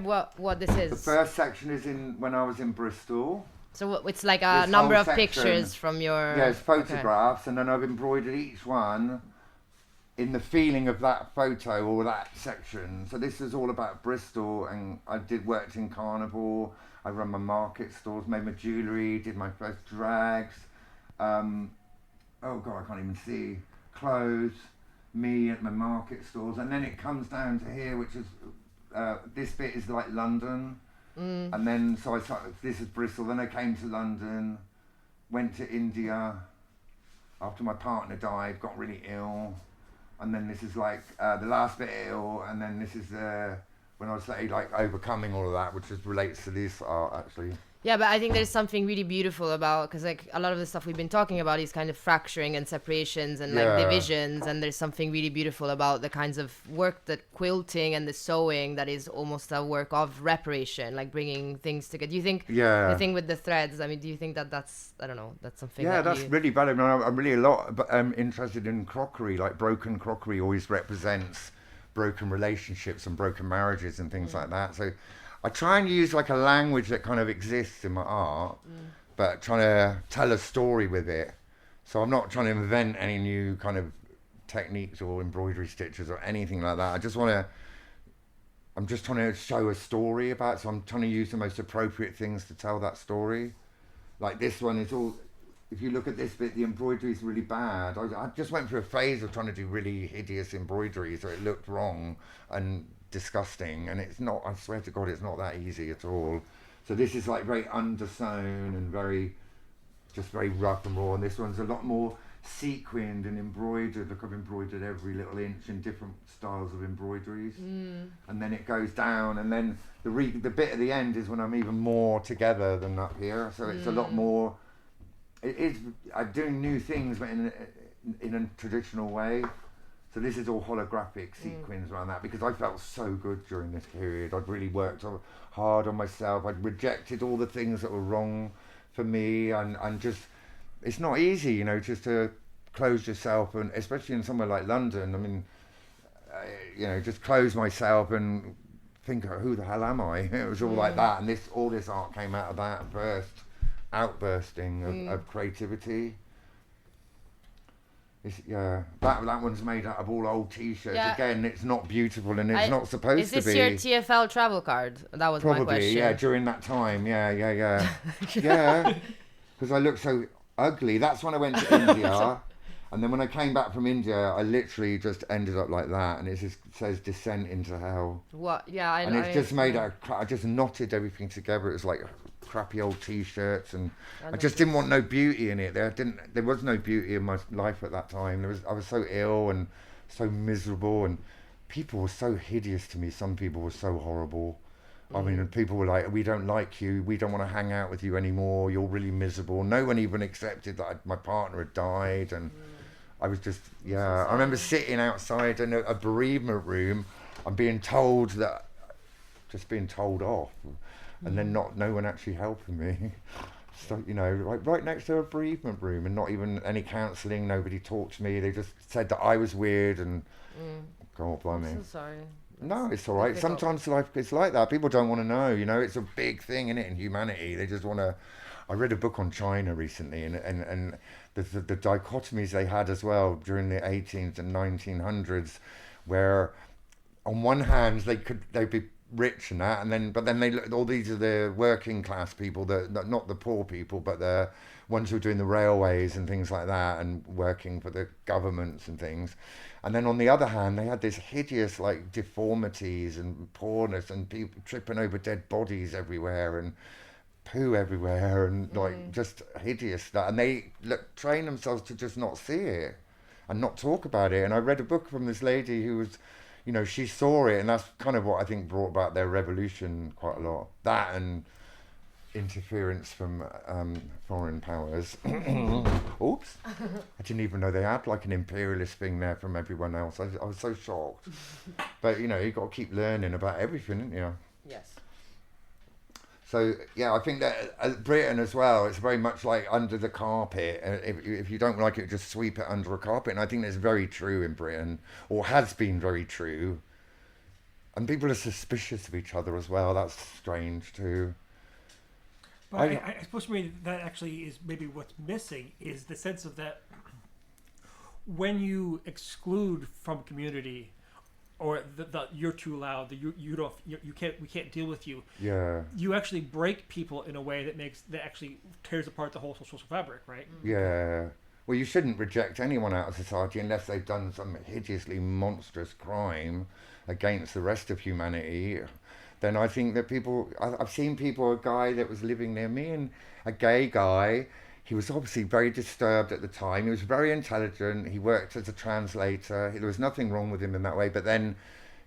what this is? The first section is when I was in Bristol. So it's like a number of pictures from your... Yeah, it's photographs, and then I've embroidered each one in the feeling of that photo or that section. So this is all about Bristol, and I worked in Carnival. I run my market stores, made my jewellery, did my first drags. Oh God, I can't even see. Clothes, me at my market stores. And then it comes down to here, which is, this bit is like London. And then, so I started, this is Bristol. Then I came to London, went to India. After my partner died, got really ill. And then this is like the last bit ill. And then this is when I say like overcoming all of that, which relates to this art actually. Yeah, but I think there's something really beautiful about, because like a lot of the stuff we've been talking about is kind of fracturing and separations and like divisions, and there's something really beautiful about the kinds of work that quilting and the sewing that is almost a work of reparation, like bringing things together. Do you think the thing with the threads, I mean, do you think that that's, I don't know, that's something that's really valuable. I'm really a lot interested in crockery, like broken crockery always represents broken relationships and broken marriages and things like that. So I try and use like a language that kind of exists in my art, but trying to tell a story with it. So I'm not trying to invent any new kind of techniques or embroidery stitches or anything like that. I'm just trying to show a story about it. So I'm trying to use the most appropriate things to tell that story. Like this one is all, if you look at this bit, the embroidery is really bad. I just went through a phase of trying to do really hideous embroidery, so it looked wrong and disgusting, and it's not, I swear to God, it's not that easy at all. So this is like very undersewn and very rough and raw, and this one's a lot more sequined and embroidered. Look, I've embroidered every little inch in different styles of embroideries, and then it goes down, and then the bit at the end is when I'm even more together than up here, so it's a lot more, I'm doing new things but in a traditional way. So this is all holographic sequins around that, because I felt so good during this period. I'd really worked hard on myself. I'd rejected all the things that were wrong for me, and just, it's not easy, you know, just to close yourself, and especially in somewhere like London. I mean, you know, just close myself and think, who the hell am I? It was all like that, and all this art came out of that outbursting of creativity. That one's made out of all old T-shirts. Yeah. Again, it's not beautiful, and it's not supposed to be. Is this your TFL travel card? That was my question. Probably, yeah, during that time. Yeah. Yeah, because I looked so ugly. That's when I went to India, And then when I came back from India, I literally just ended up like that, and it just says descent into hell. What? Yeah, and it's just made I just knotted everything together. It was like crappy old T-shirts, and I just didn't want no beauty in it. There was no beauty in my life at that time. I was so ill and so miserable, and people were so hideous to me. Some people were so horrible. I mean, people were like, we don't like you, we don't want to hang out with you anymore, you're really miserable. No one even accepted that my partner had died, and I was just, yeah. I remember sitting outside in a bereavement room and being told off, and then no one actually helping me. So, you know, right next to a bereavement room, and not even any counselling, nobody talked to me, they just said that I was weird, and God blimey. I'm so sorry. No, it's all right. Sometimes life is like that. People don't want to know, you know. It's a big thing, isn't it, in humanity? They just want to... I read a book on China recently, and the dichotomies they had as well during the 18th and 1900s, where on one hand they'd be rich and that, but then they look, all these are the working class people, not the poor people, but the ones who are doing the railways and things like that, and working for the governments and things. And then on the other hand, they had this hideous like deformities and poorness, and people tripping over dead bodies everywhere, and poo everywhere, and like just hideous. And they train themselves to just not see it and not talk about it. And I read a book from this lady who was, you know, she saw it, and that's kind of what I think brought about their revolution quite a lot. That and interference from foreign powers. Oops. I didn't even know they had like an imperialist thing there from everyone else. I was so shocked. But, you know, you've got to keep learning about everything, haven't you? Yes. So, yeah, I think that Britain as well, it's very much like under the carpet. If you don't like it, just sweep it under a carpet. And I think that's very true in Britain, or has been very true. And people are suspicious of each other as well. That's strange too. But I suppose for me that actually is maybe what's missing, is the sense of that when you exclude from community, or the you're too loud, we can't deal with you. Yeah. You actually break people in a way that actually tears apart the whole social fabric, right? Yeah. Well, you shouldn't reject anyone out of society unless they've done some hideously monstrous crime against the rest of humanity. Then I think that I've seen people, a guy that was living near me, and a gay guy, he was obviously very disturbed at the time. He was very intelligent. He worked as a translator. There was nothing wrong with him in that way. But then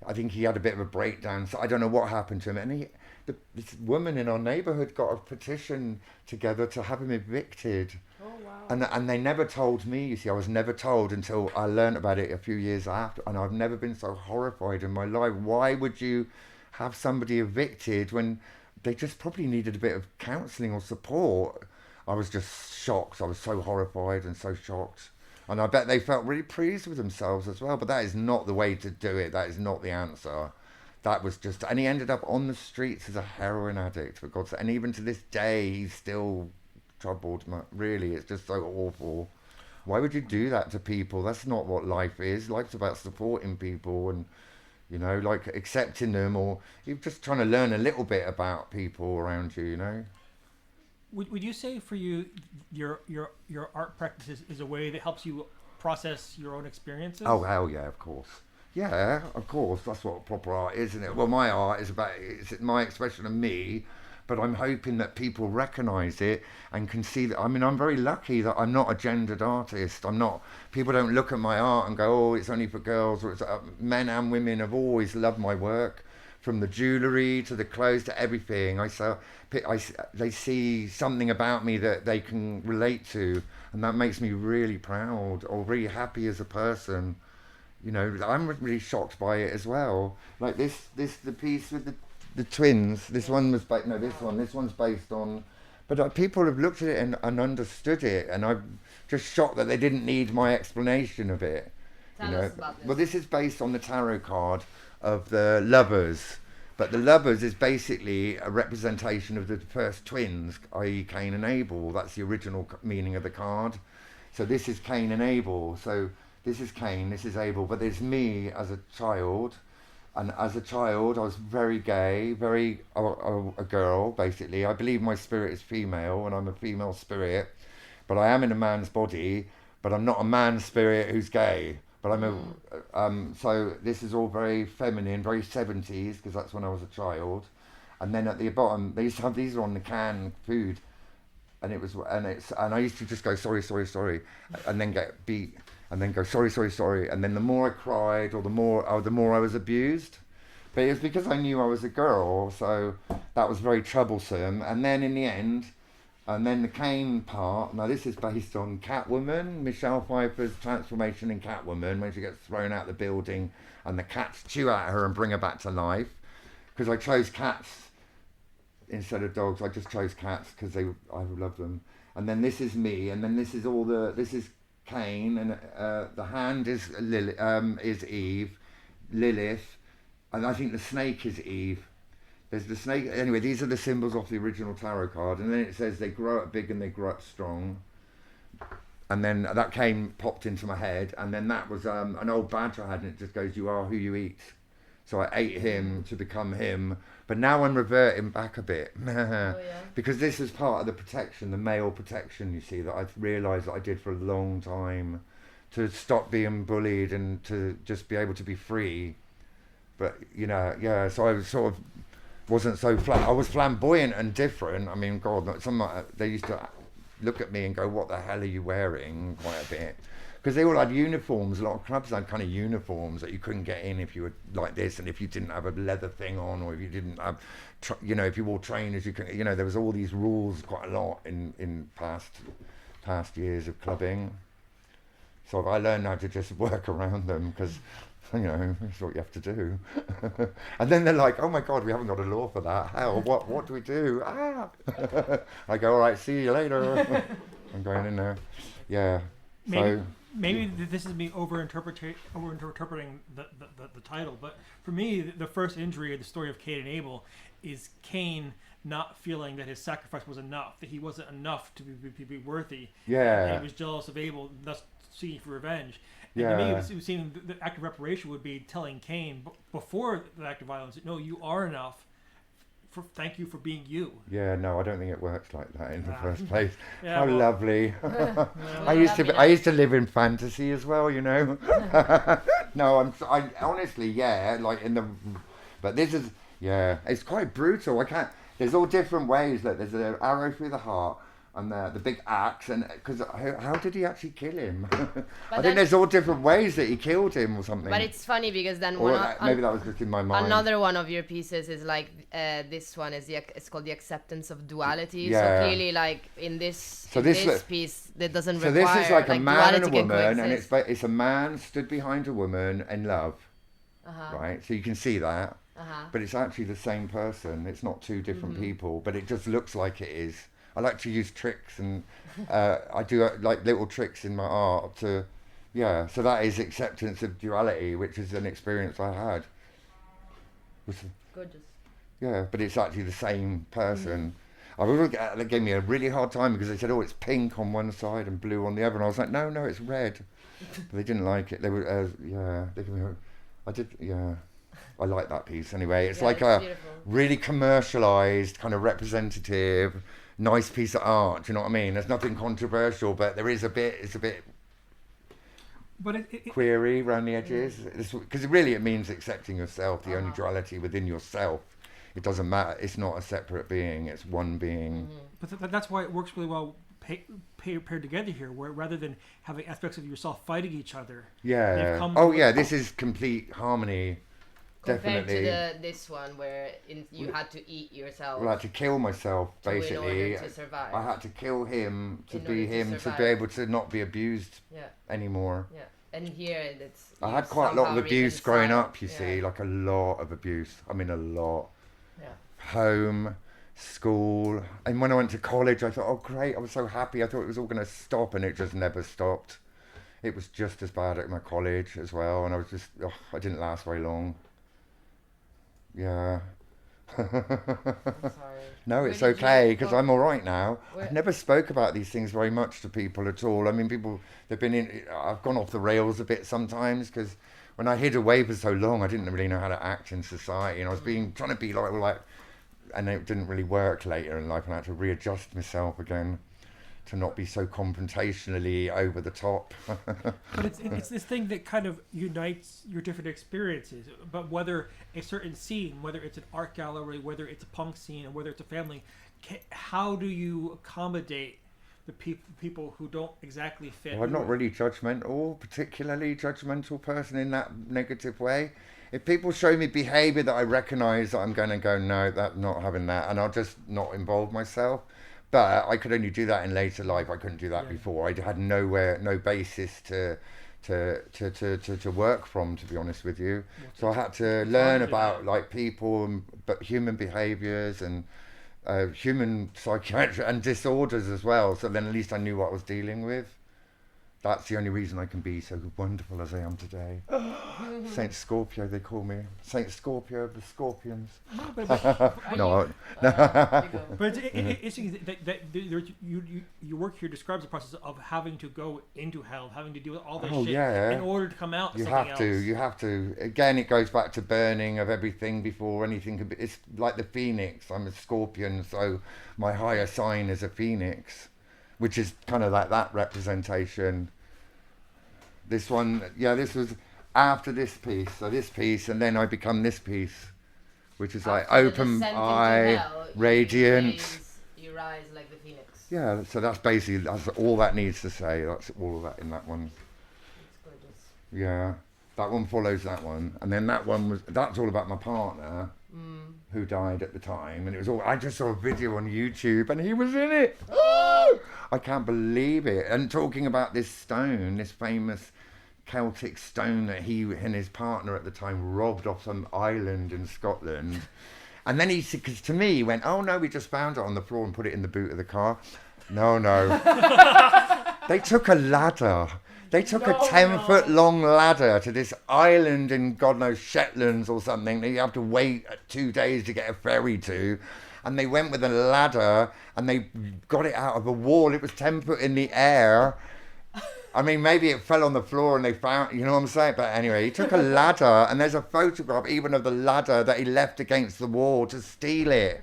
I think he had a bit of a breakdown. So I don't know what happened to him. And this woman in our neighbourhood got a petition together to have him evicted. Oh, wow. And they never told me. You see, I was never told until I learned about it a few years after. And I've never been so horrified in my life. Why would you have somebody evicted when they just probably needed a bit of counselling or support? I was just shocked. I was so horrified and so shocked. And I bet they felt really pleased with themselves as well. But that is not the way to do it. That is not the answer. That was just... And he ended up on the streets as a heroin addict, for God's sake. And even to this day, he's still troubled. Really, it's just so awful. Why would you do that to people? That's not what life is. Life's about supporting people and, you know, like accepting them, or you're just trying to learn a little bit about people around you, you know? Would you say for you, your art practice is a way that helps you process your own experiences? Oh, hell yeah, of course. Yeah, of course. That's what proper art is, isn't it? Well, my art is it's my expression of me, but I'm hoping that people recognise it and can see that. I mean, I'm very lucky that I'm not a gendered artist. People don't look at my art and go, oh, it's only for girls. Or it's, men and women have always loved my work, from the jewellery to the clothes to everything. They see something about me that they can relate to, and that makes me really proud or really happy as a person. You know, I'm really shocked by it as well. Like the piece with the twins. This one was this one's based on, but people have looked at it and understood it, and I'm just shocked that they didn't need my explanation of it. Tell us about this. Well, this is based on the tarot card of the lovers, but the lovers is basically a representation of the first twins, i.e. Cain and Abel. That's the original meaning of the card. So this is Cain and Abel. So this is Cain, this is Abel, but there's me as a child. And as a child, I was very gay, a girl, basically. I believe my spirit is female, and I'm a female spirit, but I am in a man's body. but I'm not a man spirit who's gay. But I'm a so this is all very feminine, very 70s, because that's when I was a child. And then at the bottom, they used to have these on the canned food, and I used to just go sorry, and then get beat, and then go sorry, and then the more I cried, or the more I was abused. But it was because I knew I was a girl, so that was very troublesome. And then in the end, and then the Kane part, now this is based on Catwoman, Michelle Pfeiffer's transformation in Catwoman, when she gets thrown out the building and the cats chew at her and bring her back to life. Because I chose cats instead of dogs. I just chose cats because I love them. And then this is me, and then this is Kane, and the hand is Eve, Lilith, and I think the snake is Eve. There's the snake. Anyway, these are the symbols of the original tarot card, and then it says they grow up big and they grow up strong. And then that popped into my head, and then that was an old badge I had, and it just goes, "You are who you eat." So I ate him to become him, but now I'm reverting back a bit. Because this is part of the protection, the male protection, you see, that I've realised that I did for a long time, to stop being bullied and to just be able to be free. But so I was sort of wasn't so I was flamboyant and different. I mean, God, they used to look at me and go, "What the hell are you wearing?" quite a bit. Because they all had uniforms. A lot of clubs had kind of uniforms that you couldn't get in if you were like this, and if you didn't have a leather thing on, or if you didn't have, if you wore trainers, you couldn't. There was all these rules quite a lot in past years of clubbing. So I learned how to just work around them, because that's what you have to do. And then they're like, "Oh my God, we haven't got a law for that. Hell, what do we do?" I go, "All right, see you later." I'm going in there. Yeah. Maybe this is me overinterpreting the title, but for me, the first injury of the story of Cain and Abel is Cain not feeling that his sacrifice was enough, that he wasn't enough to be worthy. Yeah. And he was jealous of Abel, thus seeking for revenge. And to me, it was seeing the act of reparation would be telling Cain before the act of violence, "No, you are enough. Thank you for being you." Yeah, no, I don't think it works like that in the first place. Yeah, How lovely. I used to live in fantasy as well, No, I honestly, but this is, it's quite brutal. There's all different ways. Look, there's an arrow through the heart, and the big axe, and because how did he actually kill him? I think there's all different ways that he killed him or something. But it's funny because then maybe that was just in my mind. Another one of your pieces is like this one is it's called the acceptance of duality. Yeah. So clearly, like in this piece, that doesn't require. So this is like a man and a woman, and it's a man stood behind a woman in love, right? So you can see that, but it's actually the same person. It's not two different people, but it just looks like it is. I like to use tricks, and I do like little tricks in my art to, so that is acceptance of duality, which is an experience I had. Gorgeous. Yeah, but it's actually the same person. They gave me a really hard time because they said, "Oh, it's pink on one side and blue on the other," and I was like, "No, it's red." But they didn't like it. They were, they gave me I like that piece anyway. It's like a beautiful, really commercialised, kind of representative, nice piece of art. Do you know what I mean? There's nothing controversial, but there is it's a bit but it query around the edges. Because really it means accepting yourself, the only duality within yourself. It doesn't matter. It's not a separate being. It's one being. But that's why it works really well paired together here, where rather than having aspects of yourself fighting each other. Yeah. This is complete harmony. Compared Definitely. to this one where you had to eat yourself. Well, I had to kill myself, basically. In order to survive. I had to kill him to be him, to be able to not be abused anymore. Yeah. And here I had quite a lot of abuse growing up, you see, like a lot of abuse. I mean, a lot. Yeah. Home, school. And when I went to college, I thought, oh, great. I was so happy. I thought it was all going to stop, and it just never stopped. It was just as bad at my college as well. And I was just, I didn't last very long. Yeah. I'm sorry. No, it's okay, because I'm all right now. I've never spoke about these things very much to people at all. I mean, I've gone off the rails a bit sometimes, because when I hid away for so long, I didn't really know how to act in society, and I was trying to be like, and it didn't really work later in life, and I had to readjust myself again. to not be so confrontationally over the top. But it's this thing that kind of unites your different experiences. But whether a certain scene, whether it's an art gallery, whether it's a punk scene, or whether it's a family, how do you accommodate the people who don't exactly fit? Well, I'm not really particularly judgmental person in that negative way. If people show me behaviour that I recognise, I'm going to go, no, that's not having that, and I'll just not involve myself. But I could only do that in later life. I couldn't do that before. I had no basis to work from, to be honest with you. So I had to learn about like people, but human behaviours and human psychiatry and disorders as well. So then at least I knew what I was dealing with. That's the only reason I can be so wonderful as I am today. Saint Scorpio, they call me. Saint Scorpio of the Scorpions. No, but it's that your work here describes the process of having to go into hell, having to deal with all this shit in order to come out. You have to. Again, it goes back to burning of everything before anything could be. It's like the phoenix. I'm a scorpion, so my higher sign is a phoenix, which is kind of like that representation. This one, this was after this piece. So this piece, and then I become this piece, which is like open eye, radiant. You rise like the phoenix. Yeah, so that's all that needs to say. That's all of that in that one. It's gorgeous. Yeah, that one follows that one, and then that's all about my partner. Who died at the time, and it was all. I just saw a video on YouTube, and he was in it. Oh, I can't believe it. And talking about this stone, this famous Celtic stone that he and his partner at the time robbed off some island in Scotland. And then he said, because to me, he went, "Oh no, we just found it on the floor and put it in the boot of the car." No. They took a ladder. They took a 10-foot long ladder to this island in God knows Shetlands or something that you have to wait 2 days to get a ferry to. And they went with a ladder and they got it out of a wall. It was 10 foot in the air. I mean, maybe it fell on the floor and they found, you know what I'm saying? But anyway, he took a ladder, and there's a photograph even of the ladder that he left against the wall to steal it.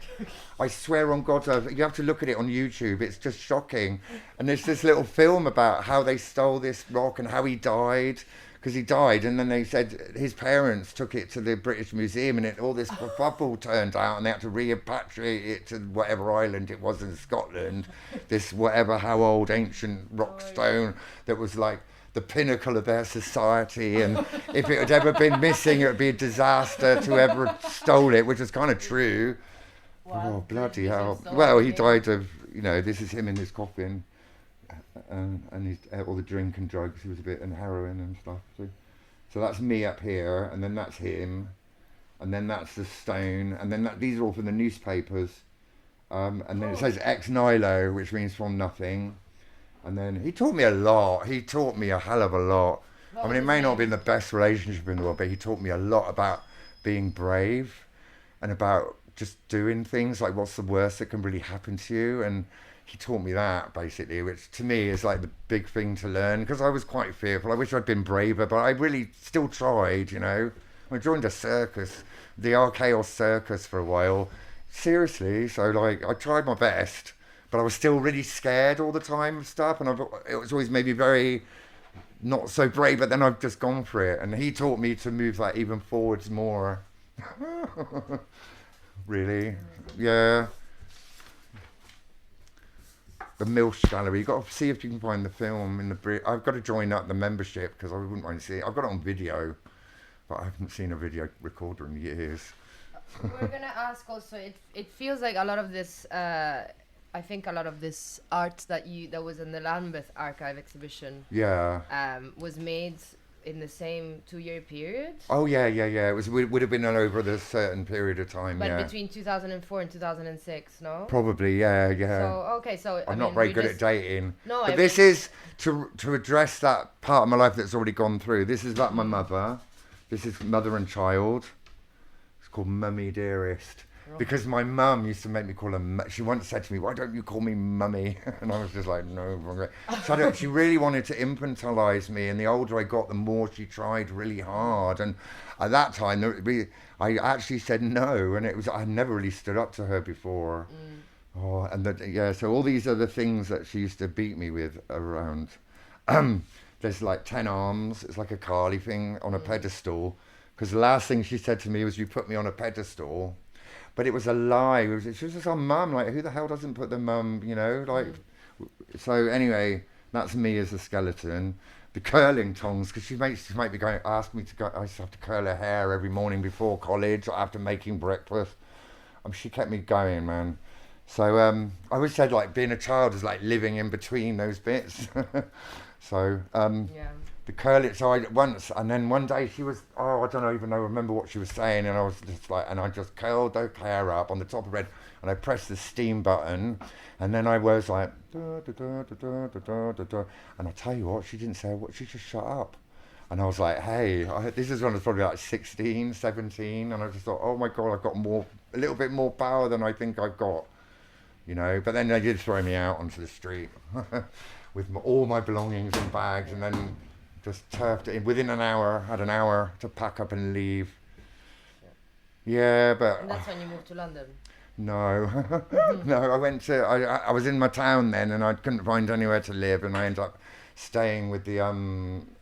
I swear on God, you have to look at it on YouTube. It's just shocking. And there's this little film about how they stole this rock and how he died. Because he died, and then they said his parents took it to the British Museum, and all this bubble turned out, and they had to repatriate it to whatever island it was in Scotland. This how old ancient rock stone that was like the pinnacle of their society, and if it had ever been missing, it would be a disaster to whoever stole it, which is kind of true. Wow. Oh, bloody hell. Well, he died of, this is him in his coffin. And he's all the drink and drugs. He was and heroin and stuff. So that's me up here, and then that's him, and then that's the stone, and then these are all from the newspapers, and then it says ex nihilo, which means from nothing, and then he taught me a lot. He taught me a hell of a lot. I mean, it may not have been the best relationship in the world, but he taught me a lot about being brave, and about just doing things. Like, what's the worst that can really happen to you? And he taught me that, basically, which to me is like the big thing to learn, because I was quite fearful. I wish I'd been braver, but I really still tried, I joined a circus, the Archaeos Circus, for a while. Seriously, so like I tried my best, but I was still really scared all the time of stuff, and it was always maybe very not so brave, but then I've just gone for it. And he taught me to move like even forwards more. Really, yeah. The Milsh Gallery. You've got to see if you can find the film in the I've got to join up the membership because I wouldn't mind seeing it. I've got it on video, but I haven't seen a video recorder in years. We're gonna ask also. It feels like a lot of this. I think a lot of this art that was in the Lambeth Archive exhibition. Yeah. Was made in the same 2-year period. Oh yeah. It would have been over a certain period of time. But between 2004 and 2006, no? Probably, yeah. So I'm not very good at dating. No, but this is to address that part of my life that's already gone through. This is like my mother. This is mother and child. It's called Mummy Dearest. Because my mum used to make me call her. She once said to me, "Why don't you call me Mummy?" And I was just like, "No." So she really wanted to infantilize me, and the older I got, the more she tried really hard. And at that time, I actually said no, and I never really stood up to her before. Oh, and so all these are the things that she used to beat me with around. There's like 10 arms. It's like a Kali thing on a pedestal. Because the last thing she said to me was, "You put me on a pedestal." But it was a lie. She was just our mum. Like, who the hell doesn't put the mum, like... So anyway, that's me as a skeleton. The curling tongs, because she might be going, ask me to go, I used to have to curl her hair every morning before college, or after making breakfast. She kept me going, man. So I always said, like, being a child is like living in between those bits. So the curling, so and then one day she was, I don't even remember what she was saying, and I was just like, and I just curled her hair up on the top of her head, and I pressed the steam button, and then I was like, da, da, da, da, da, da, da, da. And I tell you what, she didn't say what, she just shut up. And I was like, hey, this is when I was probably like 16, 17, and I just thought, oh my God, I've got a little bit more power than I think I've got, But then they did throw me out onto the street with all my belongings and bags, and then just turfed it in. Within an hour, had an hour to pack up and leave. Yeah, but... And that's when you moved to London? No. No, I was in my town then, and I couldn't find anywhere to live, and I ended up staying with the,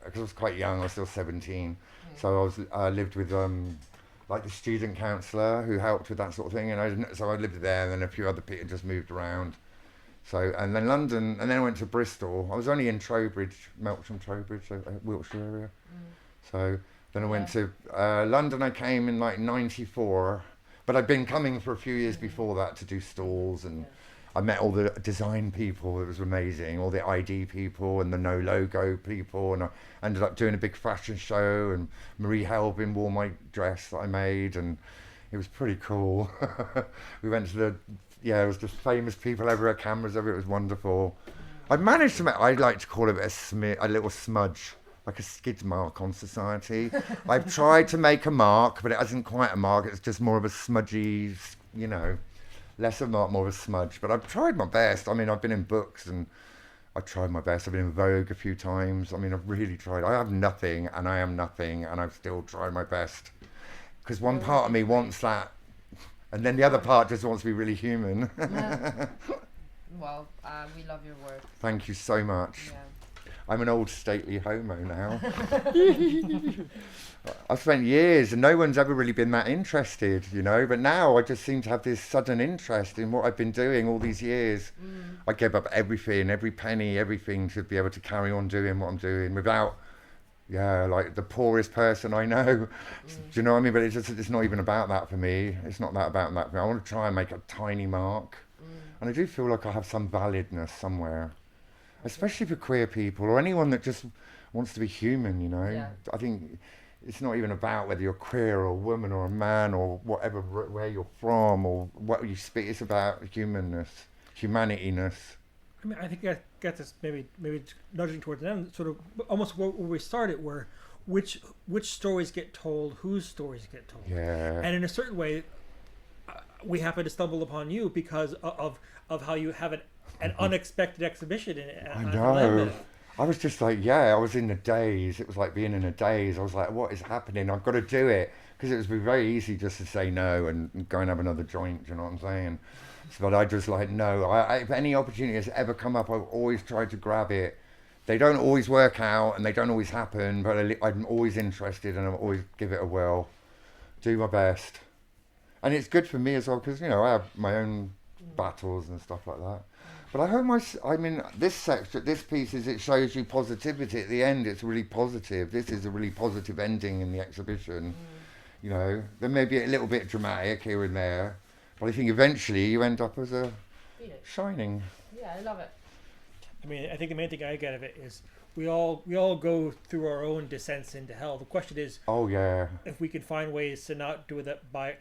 because I was quite young, I was still 17, so I lived with, like the student counsellor who helped with that sort of thing, and so I lived there, and then a few other people just moved around. So, and then London, and then I went to Bristol. I was only in Trowbridge, Melksham, Trowbridge, Wiltshire area. So then I went to London. I came in like 94, but I'd been coming for a few years before that to do stalls, and I met all the design people. It was amazing, all the ID people and the no logo people, and I ended up doing a big fashion show, and Marie Helbin wore my dress that I made, and it was pretty cool. We went to it was just famous people everywhere, cameras everywhere. It was wonderful. I managed to make, I like to call it a little smudge, like a skid mark on society. I've tried to make a mark, but it isn't quite a mark. It's just more of a smudgy, less of a mark, more of a smudge. But I've tried my best. I mean, I've been in books, and I tried my best. I've been in Vogue a few times. I mean, I've really tried. I have nothing, and I am nothing, and I've still tried my best. Because one part of me wants that, and then the other part just wants to be really human. Well, we love your work. Thank you so much. Yeah. I'm an old stately homo now. I've spent years and no one's ever really been that interested, but now I just seem to have this sudden interest in what I've been doing all these years. I gave up everything, every penny, everything to be able to carry on doing what I'm doing without, like the poorest person I know. Do you know what I mean? But it's not even about that for me. It's not that about that for me. I want to try and make a tiny mark. And I do feel like I have some validness somewhere. Especially for queer people or anyone that just wants to be human, Yeah. I think it's not even about whether you're queer or a woman or a man or whatever, where you're from or what you speak. It's about humanness, humanityness. I mean, I think I got this maybe nudging towards the end, sort of almost where we started, where which stories get told, whose stories get told. Yeah. And in a certain way, we happen to stumble upon you because of how you have an unexpected exhibition in it. I know. I was just like, I was in a daze. It was like being in a daze. I was like, what is happening? I've got to do it. Because it would be very easy just to say no and go and have another joint, you know what I'm saying? So, but I just like, no. If any opportunity has ever come up, I've always tried to grab it. They don't always work out and they don't always happen, but I'm always interested and I'll always give it a whirl. Do my best. And it's good for me as well because, I have my own battles and stuff like that. But I hope this piece it shows you positivity at the end. It's really positive. This is a really positive ending in the exhibition. There may be a little bit dramatic here and there, but I think eventually you end up as a shining. Yeah, I love it. I mean, I think the main thing I get of it is we all go through our own descents into hell. The question is, if we can find ways to not do that by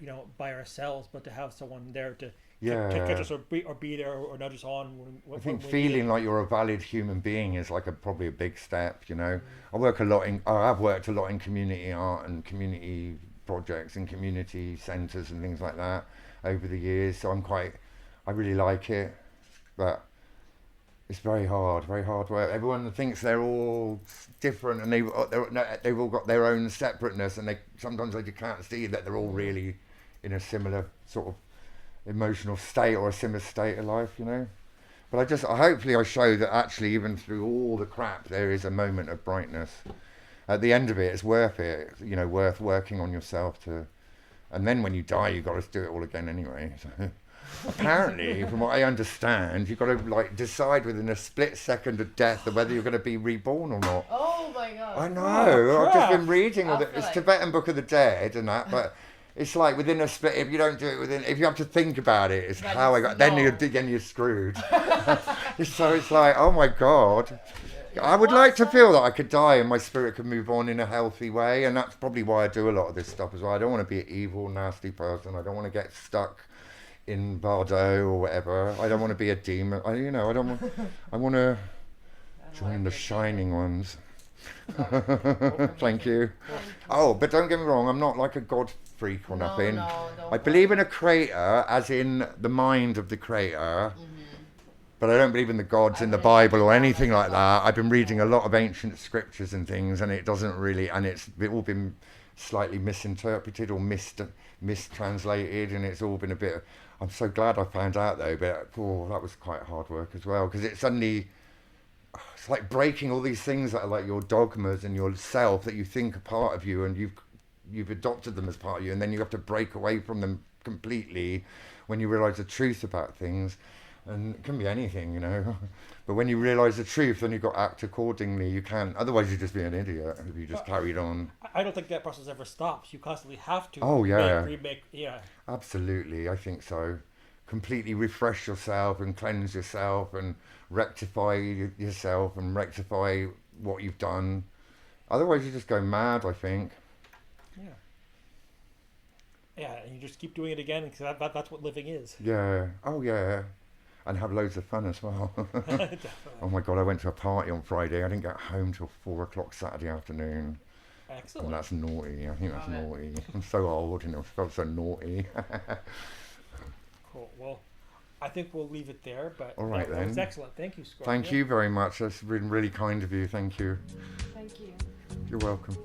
ourselves, but to have someone there to catch us or be there or nudge us on. I think feeling like you're a valid human being is like probably a big step. I have worked a lot in community art and community projects and community centres and things like that over the years. So I really like it, but it's very hard work. Everyone thinks they're all different and they've all got their own separateness, and sometimes they can't see that they're all really in a similar sort of emotional state or a similar state of life, you know. But hopefully I show that actually even through all the crap there is a moment of brightness. At the end of it, it's worth it, you know, worth working on yourself to, and then when you die, you've got to do it all again anyway. So, apparently, from what I understand, you've got to like decide within a split second of death whether you're going to be reborn or not. Oh my god. I know, I've just been reading all it's like... Tibetan Book of the Dead and that, but it's like within a split, if you don't do it within, if you have to think about it, it's how I got, then you're screwed. So it's like, oh my God. I would like to feel that I could die and my spirit could move on in a healthy way, and that's probably why I do a lot of this stuff as well. I don't want to be an evil, nasty person. I don't want to get stuck in Bardo or whatever. I don't want to be a demon. I want to join the shining ones. Thank you. Oh, but don't get me wrong, I'm not like a god freak or nothing. No, I believe in a creator, as in the mind of the creator. But I don't believe in the gods in the Bible or anything like that. I've been reading a lot of ancient scriptures and things, and it doesn't really, and it's all been slightly misinterpreted or mistranslated, and it's all been a bit. I'm so glad I found out though, but that was quite hard work as well, because it's like breaking all these things that are like your dogmas and yourself that you think are part of you, and you've adopted them as part of you, and then you have to break away from them completely when you realise the truth about things. And it can be anything, you know. But when you realise the truth, then you've got to act accordingly. You can't. Otherwise, you'd just be an idiot if you just carried on. I don't think that process ever stops. You constantly have to. Oh yeah. Remake. Yeah. Absolutely, I think so. Completely refresh yourself and cleanse yourself and rectify yourself and rectify what you've done. Otherwise, you just go mad, I think. Yeah. Yeah, and you just keep doing it again because that's what living is. Yeah. Oh yeah. And have loads of fun as well. Oh my God, I went to a party on Friday. I didn't get home till 4 o'clock Saturday afternoon. Excellent. And that's naughty. I think that's naughty. I'm so old and I felt so naughty. Cool. Well, I think we'll leave it there. But all right, that then. was excellent. Thank you, Scorpio. Thank you very much. That's been really kind of you. Thank you. Thank you. You're welcome.